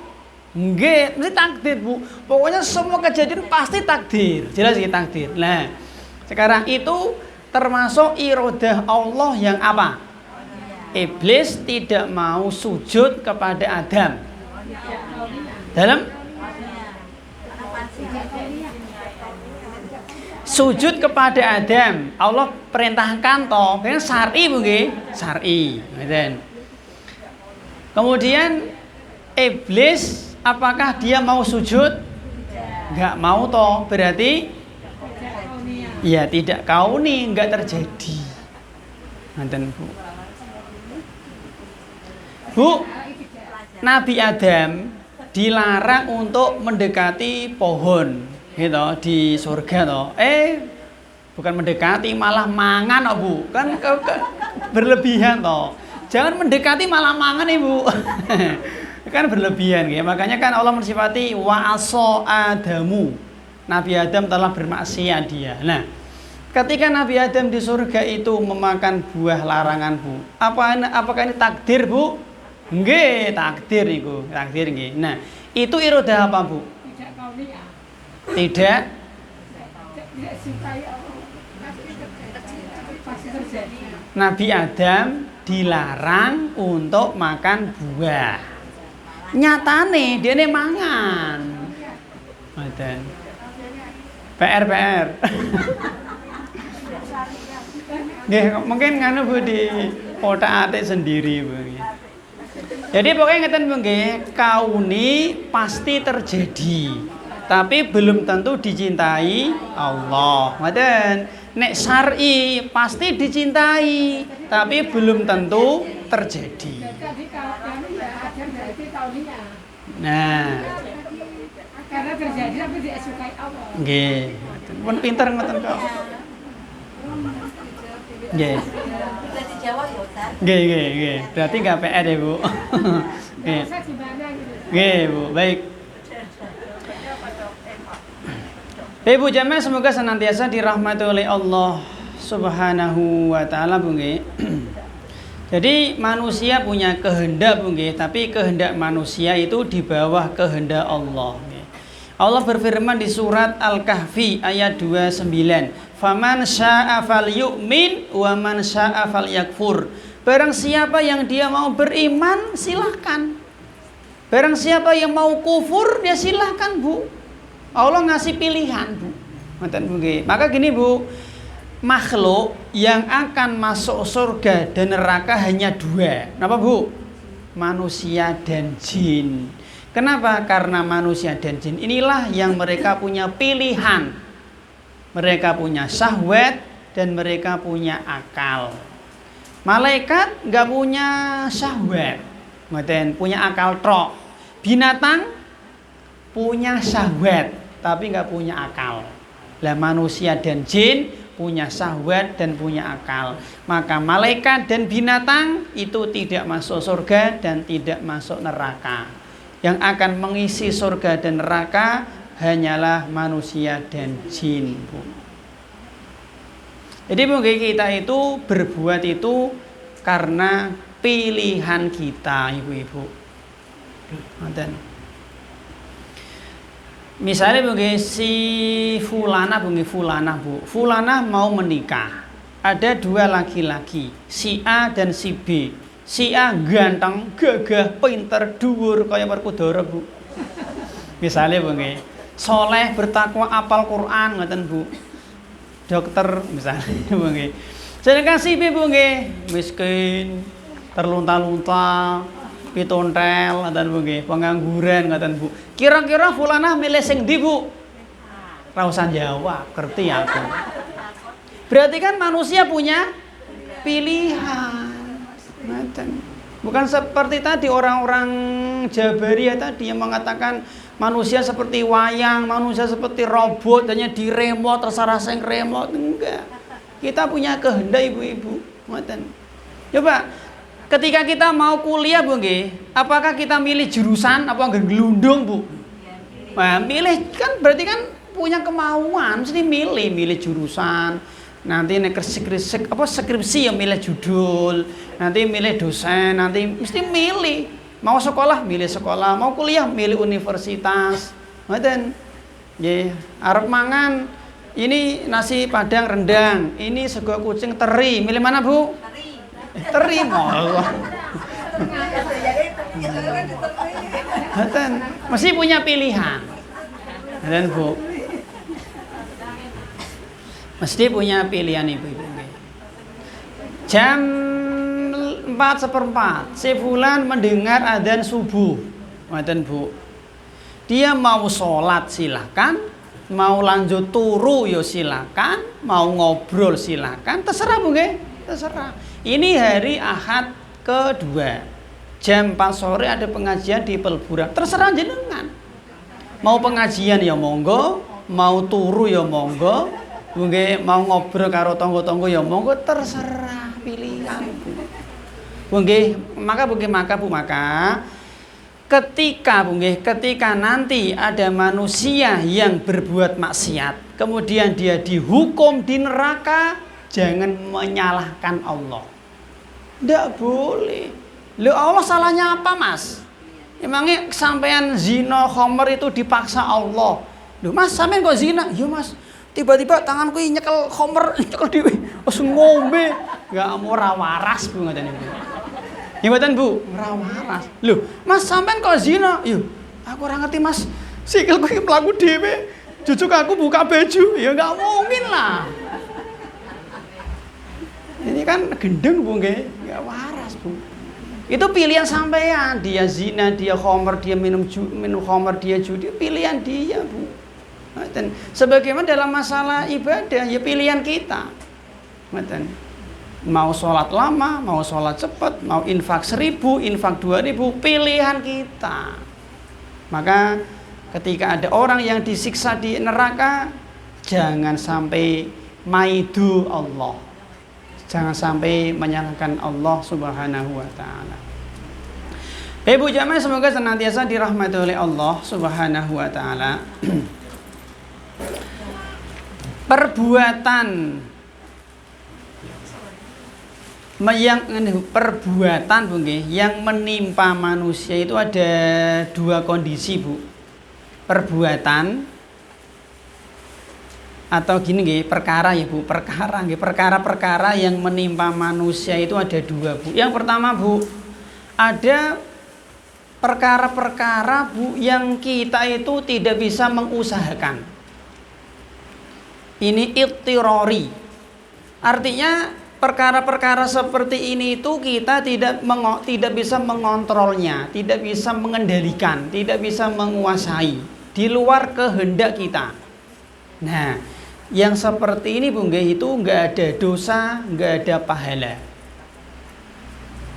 Speaker 1: Nggih, mesti takdir Bu. Pokoknya semua kejadian pasti takdir. Jelas ini takdir. Nah, sekarang itu termasuk irodah Allah yang apa? Iblis tidak mau sujud kepada Adam. Dalam sujud kepada Adam, Allah perintahkan toh, dengan syar'i Bu nggih, syar'i. Kemudian iblis apakah dia mau sujud? Enggak mau toh, berarti ya tidak kauni, enggak terjadi. Ngoten Bu. Bu, Nabi Adam dilarang untuk mendekati pohon gitu di surga toh. Bukan mendekati malah mangan toh Bu. Kan berlebihan toh. Jangan mendekati malah mangan Ibu. Kan berlebihan ya. Makanya kan Allah mensifati wa aso Adamu. Nabi Adam telah bermaksiat dia. Nah, ketika Nabi Adam di surga itu memakan buah larangan Bu. Apakah ini takdir Bu? Nggih, takdir iku, takdir nggih. Nah, itu irodah apa Bu? Tidak kauniyah. Tidak Nabi Adam dilarang untuk makan buah. Nyatane dia mangan. Ngoten. PR. Nggih, mungkin nganu Bu di Otak-atik sendiri, Bu. Jadi pokoknya ngeten Bu nggih, kauni pasti terjadi. Tapi belum tentu dicintai Allah. Ngoten. Nek syar'i pasti dicintai, tapi belum tentu terjadi. Nah, karena terjadi tapi disukai Allah. Nggih. Pun pinter ngoten kok. Nggih. Nggih. Berarti enggak PR ya, Bu. Nggih. Nggih, Bu. Baik. Ibu jamaah semoga senantiasa dirahmati oleh Allah Subhanahu wa taala, Bu nggih. Jadi manusia punya kehendak, Bu nggih, tapi kehendak manusia itu di bawah kehendak Allah. Allah berfirman di surat Al-Kahfi ayat 29, "Faman syaa'a falyu'min wa man syaa'a falyakfur." Barang siapa yang dia mau beriman, silahkan. Barang siapa yang mau kufur, dia silahkan, Bu. Allah ngasih pilihan, Bu. Maka gini, Bu, makhluk yang akan masuk surga dan neraka hanya dua. Kenapa, Bu? Manusia dan jin. Kenapa? Karena manusia dan jin inilah yang mereka punya pilihan. Mereka punya syahwat dan mereka punya akal. Malaikat nggak punya syahwat, punya akal tok. Binatang punya syahwat tapi nggak punya akal. Lah manusia dan jin punya syahwat dan punya akal. Maka malaikat dan binatang itu tidak masuk surga dan tidak masuk neraka. Yang akan mengisi surga dan neraka hanyalah manusia dan jin, Bu. Jadi mungkin kita itu berbuat itu karena pilihan kita, ibu-ibu. Misalnya mungkin si Fulana, Bu. Fulana mau menikah. Ada dua laki-laki, si A dan si B. Si A ganteng, gagah, pinter, dhuwur kaya Werkudara, Bu. Misalnya Bu nggih, soleh, bertakwa, apal Quran ngoten, Bu. Dokter misalnya Bu nggih. Sedangkan si B, Bu nggih, miskin, terlunta-lunta, pitontel ngoten, Bu nggih, pengangguran ngoten, Bu. Kira-kira Fulanah milih sing ndi, Bu? Ra usah jawab, ngerti aku. Berarti kan manusia punya pilihan. Bukan seperti tadi orang-orang Jabariyah tadi yang mengatakan manusia seperti wayang, manusia seperti robot, hanya di remote, terserah sing remote. Enggak. Kita punya kehendak, ibu-ibu. Coba ketika kita mau kuliah, Bu nggih, apakah kita milih jurusan apa enggak gelundung, Bu? Nah, milih kan berarti kan punya kemauan, mesti milih jurusan. Nanti skripsi yang milih judul, nanti milih dosen, nanti mesti milih. Mau sekolah milih sekolah, mau kuliah milih universitas. Ngoten. Nggih, arep mangan ini nasi padang rendang, ini sego kucing teri, milih mana, Bu? Teri Allah. Ngoten, mesti punya pilihan. Ngoten, Bu. Mesti punya pilihan, ibu-ibu. Jam 4:04 si Fulan mendengar adzan subuh. Ngoten, Bu. Dia mau sholat silakan, mau lanjut turu ya silakan, mau ngobrol silakan, terserah, Bu nggih. Terserah. Ini hari Ahad kedua. Jam 4 sore ada pengajian di Pelburan. Terserah jenengan. Mau pengajian ya monggo, mau turu ya monggo. Nggih, mau ngobrol karo tangga-tangga ya monggo, terserah pilihan, Bu. Nggih, maka ketika nanti ada manusia yang berbuat maksiat, kemudian dia dihukum di neraka, jangan menyalahkan Allah. Ndak boleh. Loh, Allah salahnya apa, Mas? Emangnya sampean zina khamr itu dipaksa Allah. Loh, Mas, sampean kok zina? Ya, Mas. Tiba-tiba tanganku nyekel khamr, nyekel dhewe. Wes ngombe. Enggak mau ra waras, Bu, ngoten niku. Ya mboten, Bu, ra waras. Loh, Mas sampean kok zina? Yo, aku ora ngerti, Mas. Sikilku iki mlaku dhewe. Jujuk aku buka baju. Ya enggak mungkin lah. Ini kan gendeng Bu nggih, ya waras Bu. Itu pilihan sampean, dia zina, dia khamr, dia minum khamr, dia judi, pilihan dia Bu. Dan sebagaimana dalam masalah ibadah, ya pilihan kita. Mau sholat lama, mau sholat cepat, mau infak 1000, infak 2000, pilihan kita. Maka ketika ada orang yang disiksa di neraka, jangan sampai maidu Allah, jangan sampai menyalahkan Allah Subhanahu wa ta'ala. Ibu jamaah semoga senantiasa dirahmati oleh Allah Subhanahu wa ta'ala. Perbuatan Bu nggih, yang menimpa manusia itu ada dua kondisi Bu. Perbuatan atau gini nggih, perkara ya Bu, perkara-perkara yang menimpa manusia itu ada dua Bu. Yang pertama Bu, ada perkara-perkara Bu yang kita itu tidak bisa mengusahakan. Ini ittirori. Artinya perkara-perkara seperti ini itu kita tidak bisa mengontrolnya, tidak bisa mengendalikan, tidak bisa menguasai, di luar kehendak kita. Nah, yang seperti ini Bu nggih, itu enggak ada dosa, enggak ada pahala.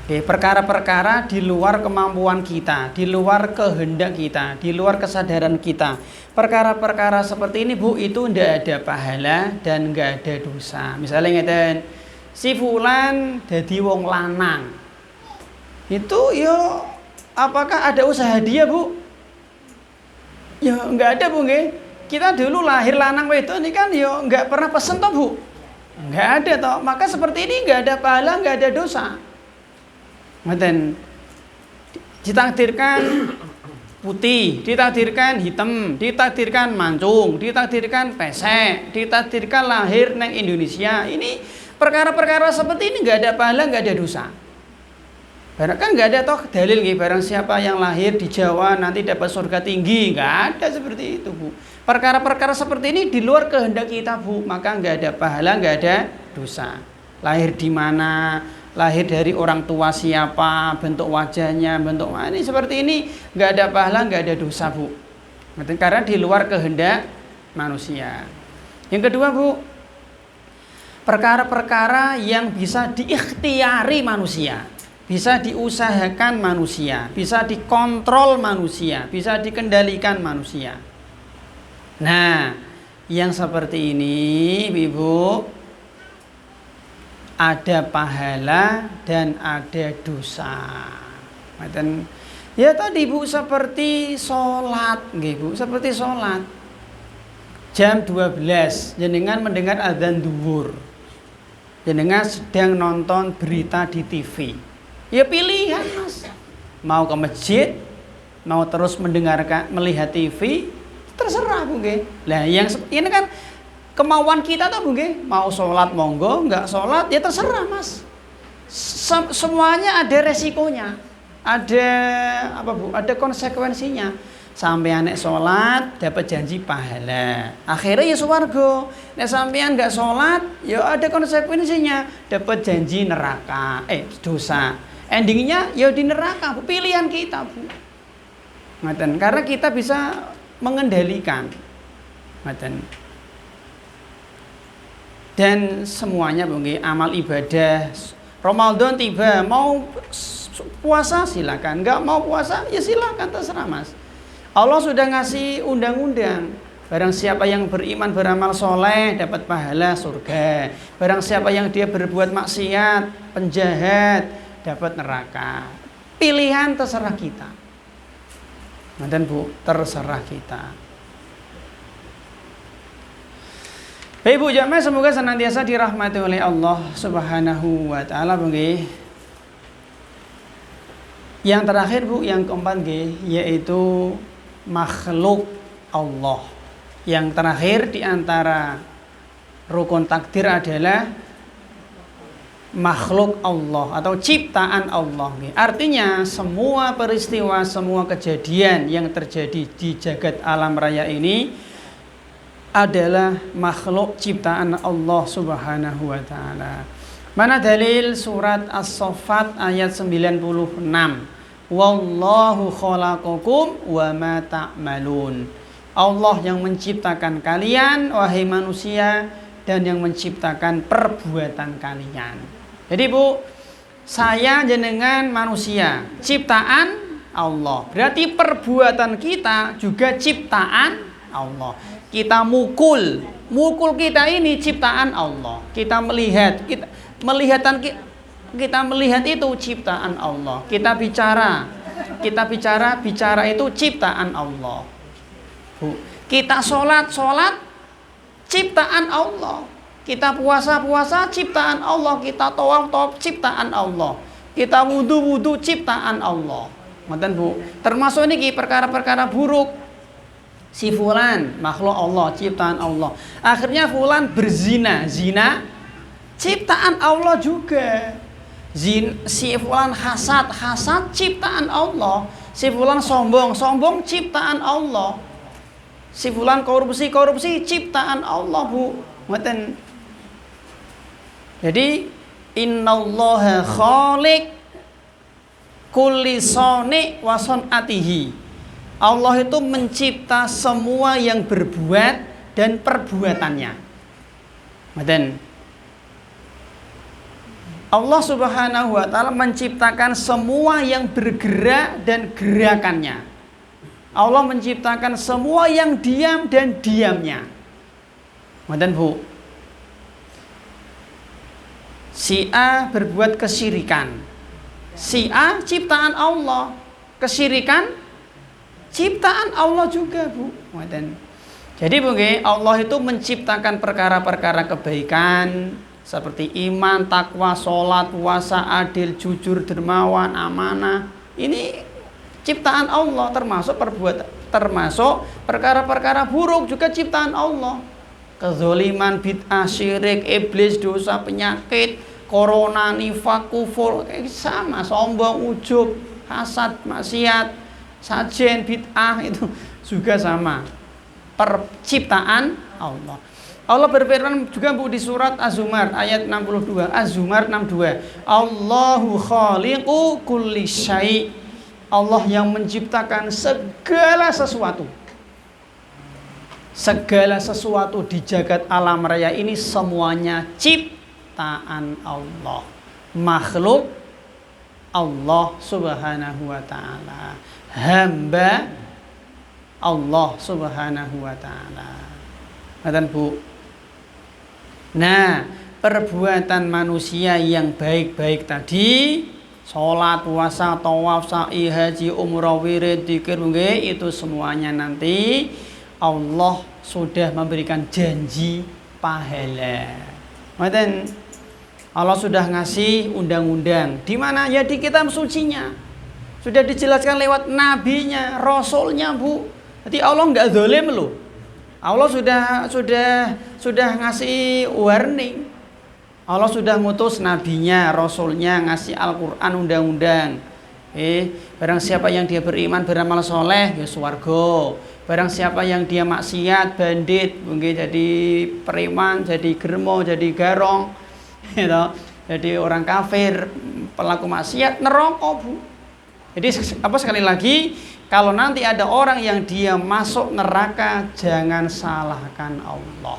Speaker 1: Oke, perkara-perkara di luar kemampuan kita, di luar kehendak kita, di luar kesadaran kita. Perkara-perkara seperti ini Bu, itu enggak ada pahala dan enggak ada dosa. Misalnya ngeten, si fulan dadi wong lanang. Itu yo apakah ada usaha dia Bu? Ya enggak ada Bu nggih. Kita dulu lahir lanang wedok ini kan yo enggak pernah pesen toh Bu. Enggak ada toh. Maka seperti ini enggak ada pahala, enggak ada dosa. Ngoten. Ditakdirkan putih, ditakdirkan hitam, ditakdirkan mancung, ditakdirkan pesek, ditakdirkan lahir neng Indonesia. Ini perkara-perkara seperti ini nggak ada pahala, nggak ada dosa. Barang kan nggak ada toh dalil gitu, barang siapa yang lahir di Jawa nanti dapat surga tinggi, nggak ada seperti itu Bu. Perkara-perkara seperti ini di luar kehendak kita Bu, maka nggak ada pahala, nggak ada dosa. Lahir di mana, lahir dari orang tua siapa, bentuk wajahnya, bentuk mana, ini seperti ini nggak ada pahala, nggak ada dosa Bu. Karena di luar kehendak manusia. Yang kedua Bu, perkara-perkara yang bisa diikhtiari manusia, bisa diusahakan manusia, bisa dikontrol manusia, bisa dikendalikan manusia. Nah, yang seperti ini Ibu, ada pahala dan ada dosa. Ya tadi Bu, seperti sholat Bu, seperti sholat jam 12 jenengan mendengar adzan zuhur, jenengan sedang nonton berita di TV, ya pilihan Mas, mau ke masjid, mau terus melihat TV, terserah Bu nggih. Lah yang ini kan kemauan kita tuh Bu nggih, mau sholat monggo, nggak sholat ya terserah Mas. Semuanya ada resikonya, ada apa Bu, ada konsekuensinya. Sampeyan nek sholat dapat janji pahala, akhirnya ya swarga. Nek sampeyan nggak sholat ya ada konsekuensinya, dapat janji neraka, dosa. Endingnya ya di neraka Bu. Pilihan kita Bu. Ngaten, karena kita bisa mengendalikan. Ngaten. Dan semuanya Bu nggih, amal ibadah. Ramadan tiba, mau puasa silakan, nggak mau puasa ya silakan, terserah Mas. Allah sudah ngasih undang-undang. Barang siapa yang beriman beramal soleh dapat pahala surga. Barang siapa yang dia berbuat maksiat, penjahat, dapat neraka. Pilihan terserah kita. Ngaten Bu, terserah kita. Ibu jamaah semoga senantiasa dirahmati oleh Allah Subhanahu wa taala Bu nggih. Yang terakhir Bu, yang keempat nggih, yaitu makhluk Allah. Yang terakhir di antara rukun takdir adalah makhluk Allah atau ciptaan Allah. Artinya semua peristiwa, semua kejadian yang terjadi di jagat alam raya ini adalah makhluk ciptaan Allah Subhanahu wa taala. Mana dalil? Surat As-Saffat ayat 96. Wallahu khalaqakum wa ma ta'malun. Allah yang menciptakan kalian wahai manusia dan yang menciptakan perbuatan kalian. Jadi Bu, saya jenengan manusia, ciptaan Allah. Berarti perbuatan kita juga ciptaan Allah. Kita mukul kita ini ciptaan Allah. Kita melihat, kita melihat itu ciptaan Allah. Kita bicara itu ciptaan Allah. Bu, kita sholat ciptaan Allah. Kita puasa ciptaan Allah. Kita tawaf ciptaan Allah. Kita wudu ciptaan Allah. Ngoten Bu. Termasuk niki perkara-perkara buruk. Si fulan makhluk Allah, ciptaan Allah. Akhirnya fulan berzina, zina ciptaan Allah juga. Si fulan hasad ciptaan Allah. Si fulan sombong ciptaan Allah. Si fulan korupsi ciptaan Allah Bu. Ngoten. Jadi innallaha khaliq kulli sani wa sanatihi. Allah itu mencipta semua yang berbuat dan perbuatannya. Ngoten. Allah Subhanahu wa taala menciptakan semua yang bergerak dan gerakannya. Allah menciptakan semua yang diam dan diamnya. Ngoten Bu. Si A berbuat kesyirikan. Si A ciptaan Allah. Kesyirikan ciptaan Allah juga Bu. Ngoten. Jadi Bu nggih, Allah itu menciptakan perkara-perkara kebaikan seperti iman, takwa, sholat, puasa, adil, jujur, dermawan, amanah. Ini ciptaan Allah, termasuk perkara-perkara buruk juga ciptaan Allah. Kezoliman, bid'ah, syirik, iblis, dosa, penyakit, corona, nifak, kufur, sama, sombong, ujub, hasad, maksiat, sajen, bid'ah, itu juga sama. Perciptaan Allah. Allah berfirman juga Bu di surat Az-Zumar ayat 62. Az-Zumar 62. Allahu khaliqu kulli syai'. Allah yang menciptakan segala sesuatu. Segala sesuatu di jagat alam raya ini semuanya ciptaan Allah. Makhluk Allah Subhanahu wa taala. Hamba Allah Subhanahu wa taala. Ngoten Bu. Nah, perbuatan manusia yang baik-baik tadi, sholat, puasa, tawaf, sa'i, haji, umrah, wirid, dzikir, itu semuanya nanti Allah sudah memberikan janji pahala. Ngoten. Allah sudah ngasih undang-undang. Di mana? Ya di kitab sucinya. Sudah dijelaskan lewat nabinya, rasulnya Bu. Jadi Allah enggak zalim loh. Allah sudah ngasih warning. Allah sudah ngutus nabinya, rasulnya, ngasih Al-Quran, undang-undang. Barang siapa yang dia beriman, beramal soleh, ya swarga. Barang siapa yang dia maksiat, bandit, mungkin jadi preman, jadi germo, jadi garong, gitu. Jadi orang kafir, pelaku maksiat, neraka Bu. Jadi apa sekali lagi, kalau nanti ada orang yang dia masuk neraka, jangan salahkan Allah.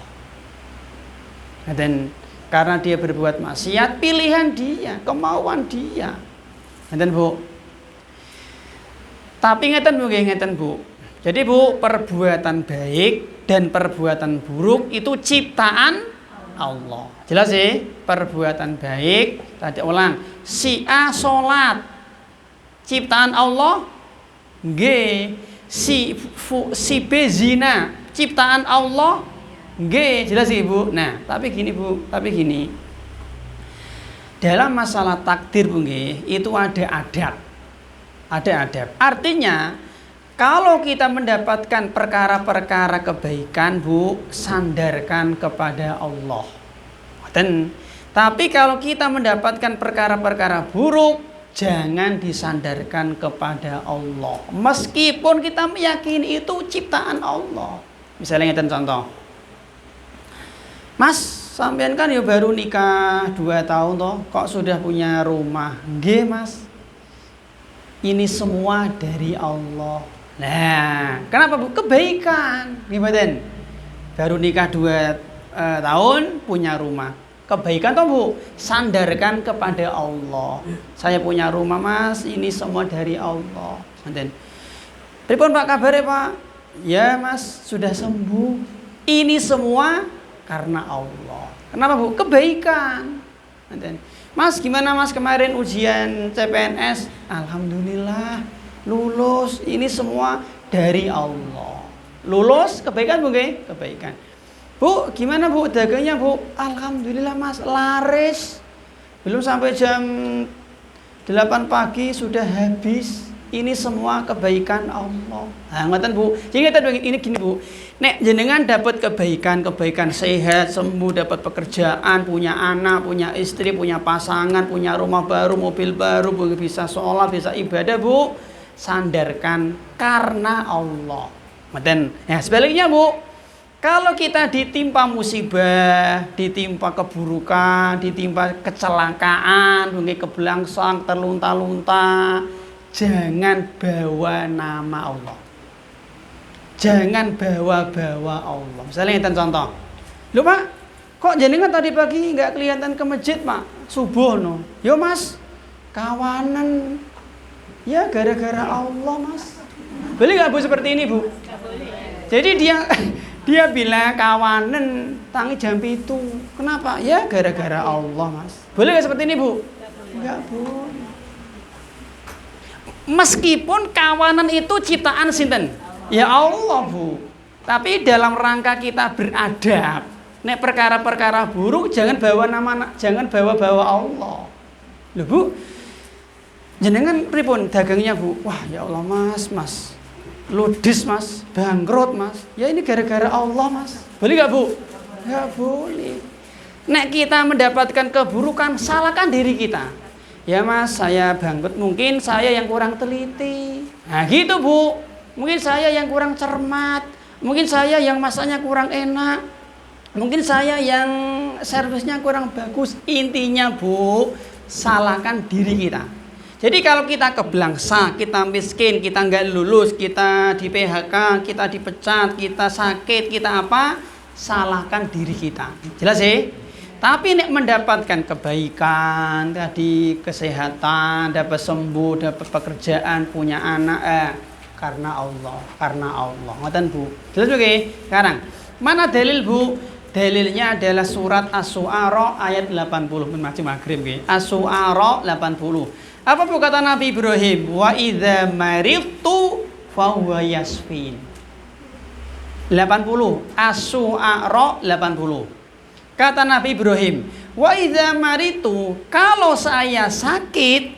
Speaker 1: Dan karena dia berbuat maksiat, pilihan dia, kemauan dia. Ngeten Bu. Tapi ngeten Bu. Jadi Bu, perbuatan baik dan perbuatan buruk itu ciptaan Allah. Jelas sih? Perbuatan baik, tadi ulang, si A sholat, ciptaan Allah. G, si B zina, ciptaan Allah. G, jelas Ibu. Nah, tapi gini Bu, dalam masalah takdir Bu nggih, itu ada adab. Ada adab. Artinya, kalau kita mendapatkan perkara-perkara kebaikan Bu, sandarkan kepada Allah. Tapi kalau kita mendapatkan perkara-perkara buruk, jangan disandarkan kepada Allah. Meskipun kita meyakini itu ciptaan Allah. Misalnya ngeten contoh. Mas, sampean kan ya baru nikah 2 tahun toh, kok sudah punya rumah? Nggih, Mas. Ini semua dari Allah. Nah, kenapa Bu? Kebaikan. Gimana? Baru nikah 2 tahun punya rumah. Kebaikan toh Bu, sandarkan kepada Allah. Saya punya rumah Mas, ini semua dari Allah. Nanten. Pripun Pak kabare Pak? Ya Mas, sudah sembuh. Ini semua karena Allah. Kenapa Bu? Kebaikan. Nanten. Mas gimana Mas kemarin ujian CPNS? Alhamdulillah lulus. Ini semua dari Allah. Lulus kebaikan Bu nggih? Kebaikan. Bu, gimana Bu dagangnya Bu? Alhamdulillah Mas laris. Belum sampai jam 8 pagi sudah habis. Ini semua kebaikan Allah. Nah, ngoten Bu. Jadi kita ini gini Bu. Nek jenengan dapat kebaikan sehat, sembuh, dapat pekerjaan, punya anak, punya istri, punya pasangan, punya rumah baru, mobil baru, bisa sholat, bisa ibadah Bu. Sandarkan karena Allah. Ngoten. Ya, sebaliknya Bu. Kalau kita ditimpa musibah, ditimpa keburukan, ditimpa kecelakaan, mungkin kebelangsang, terlunta-lunta, jangan bawa nama Allah. Jangan bawa-bawa Allah. Misalnya kita contoh. Loh Pak, kok jenengan tadi pagi nggak kelihatan ke masjid Pak? Subuh no. Yo Mas, kawanan. Ya gara-gara Allah Mas. Boleh nggak Bu seperti ini Bu? Jadi dia bilang kawanan tangi jam itu. Kenapa? Ya gara-gara Allah Mas. Boleh nggak seperti ini Bu? Enggak boleh. Meskipun kawanan itu ciptaan sinten? Ya Allah Bu. Tapi dalam rangka kita beradab, nek perkara-perkara buruk jangan bawa jangan bawa-bawa Allah. Loh Bu, jenengan pripun dagangnya Bu? Wah ya Allah Mas, ludis Mas, bangkrut Mas. Ya ini gara-gara Allah Mas. Boleh gak Bu? Gak boleh. Nek kita mendapatkan keburukan, salahkan diri kita. Ya Mas, saya bangkrut, mungkin saya yang kurang teliti. Nah gitu Bu. Mungkin saya yang kurang cermat, mungkin saya yang masaknya kurang enak, mungkin saya yang servisnya kurang bagus. Intinya Bu, salahkan diri kita. Jadi kalau kita kebelangsa, kita miskin, kita nggak lulus, kita di PHK, kita dipecat, kita sakit, kita apa? Salahkan diri kita. Jelas sih? Tapi nek mendapatkan kebaikan, tadi kesehatan, dapat sembuh, dapat pekerjaan, punya anak, karena Allah. Ngoten Bu. Jelas oke? Sekarang, mana dalil Bu? Dalilnya adalah surat Asy-Syu'ara ayat 80. Macam maghrib nggih. Asy-Syu'ara 80. Apa Bu kata Nabi Ibrahim? Wa idza maridtu fa huwa yasfin. 80. Asy-Syu'ara 80. Kata Nabi Ibrahim, wa idza maridtu, kalau saya sakit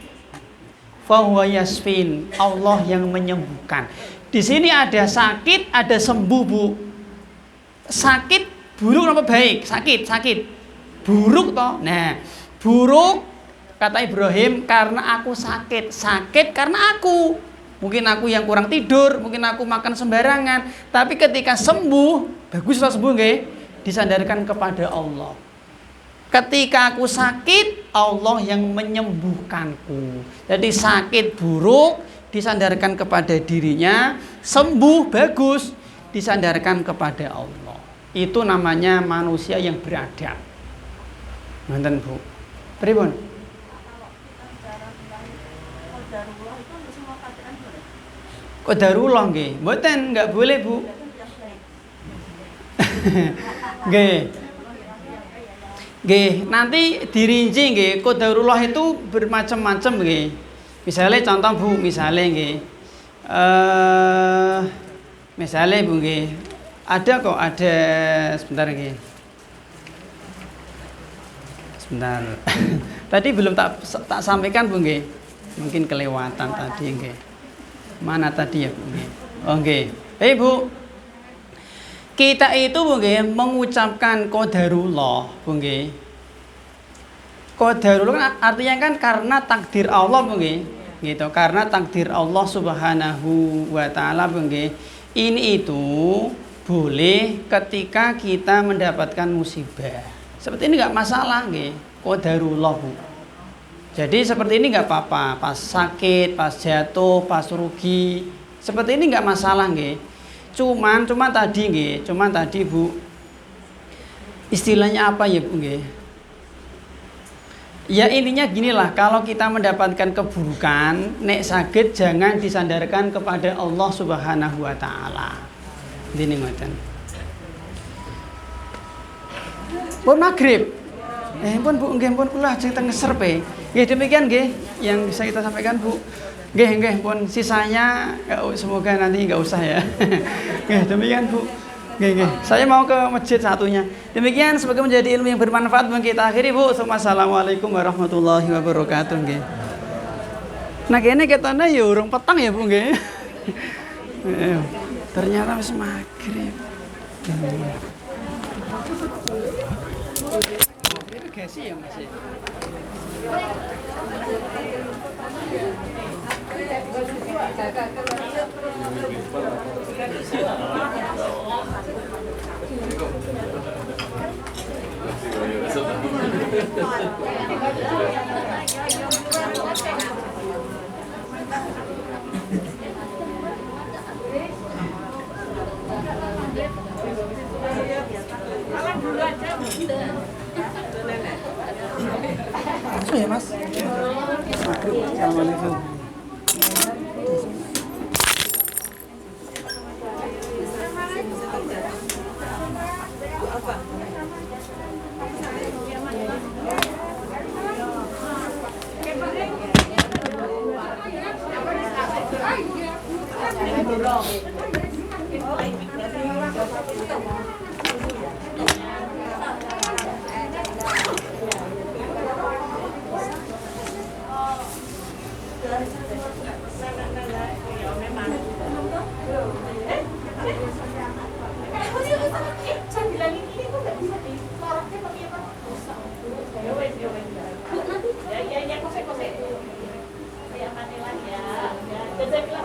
Speaker 1: fahuwa yasfin, Allah yang menyembuhkan. Di sini ada sakit, ada sembuh Bu. Sakit buruk apa baik? Sakit. Buruk toh. Nah, buruk kata Ibrahim karena aku sakit. Sakit karena aku. Mungkin aku yang kurang tidur, mungkin aku makan sembarangan. Tapi ketika sembuh, bagus lah sembuh nggih? Disandarkan kepada Allah. Ketika aku sakit, Allah yang menyembuhkanku. Jadi sakit buruk disandarkan kepada dirinya, sembuh bagus disandarkan kepada Allah. Itu namanya manusia yang beradab. Nonton Bu. Pripun? Qadarullah nggih. Mboten enggak boleh Bu. Nggih. Nggih, nanti dirinci nggih. Qadarullah itu bermacam-macam nggih. Misalnya contoh Bu, misalnya nggih. Misalnya Bu nggih. Ada sebentar nggih. Sebentar. Tadi belum tak sampaikan Bu nggih. Mungkin kelewatan tadi nggih. Mana tadi ya Bu nggih? Oh nggih. Bu. Kita itu Bu nggih mengucapkan qadarullah Bu nggih. Qadarullah kan artinya kan karena takdir Allah Bu nggih. Gitu. Karena takdir Allah Subhanahu wa taala Bu nggih. Ini itu boleh ketika kita mendapatkan musibah. Seperti ini nggak masalah nggih, qadarullah Bu. Jadi seperti ini nggak apa-apa, pas sakit, pas jatuh, pas rugi, seperti ini nggak masalah nggih. Cuman tadi Bu, istilahnya apa ya Bu nggih? Ya intinya ginilah, kalau kita mendapatkan keburukan, nek sakit jangan disandarkan kepada Allah Subhanahu wa taala. Dene ngoten. Pun maghrib. Pun Bu, nggih pun kula ajeng teng ngeserpe. Nggih demikian nggih yang bisa kita sampaikan Bu. Nggih pun sisanya semoga nanti enggak usah ya. Nggih demikian Bu. Nggih. Saya mau ke masjid satunya. Demikian semoga menjadi ilmu yang bermanfaat bagi kita akhiri Bu. Assalamualaikum warahmatullahi wabarakatuh nggih. Nah kene ketane ya urung petang ya Bu nggih. Ternyata wis maghrib. Gasi ya Mas. Langsung ya Mas. Assalamualaikum.
Speaker 2: Ya,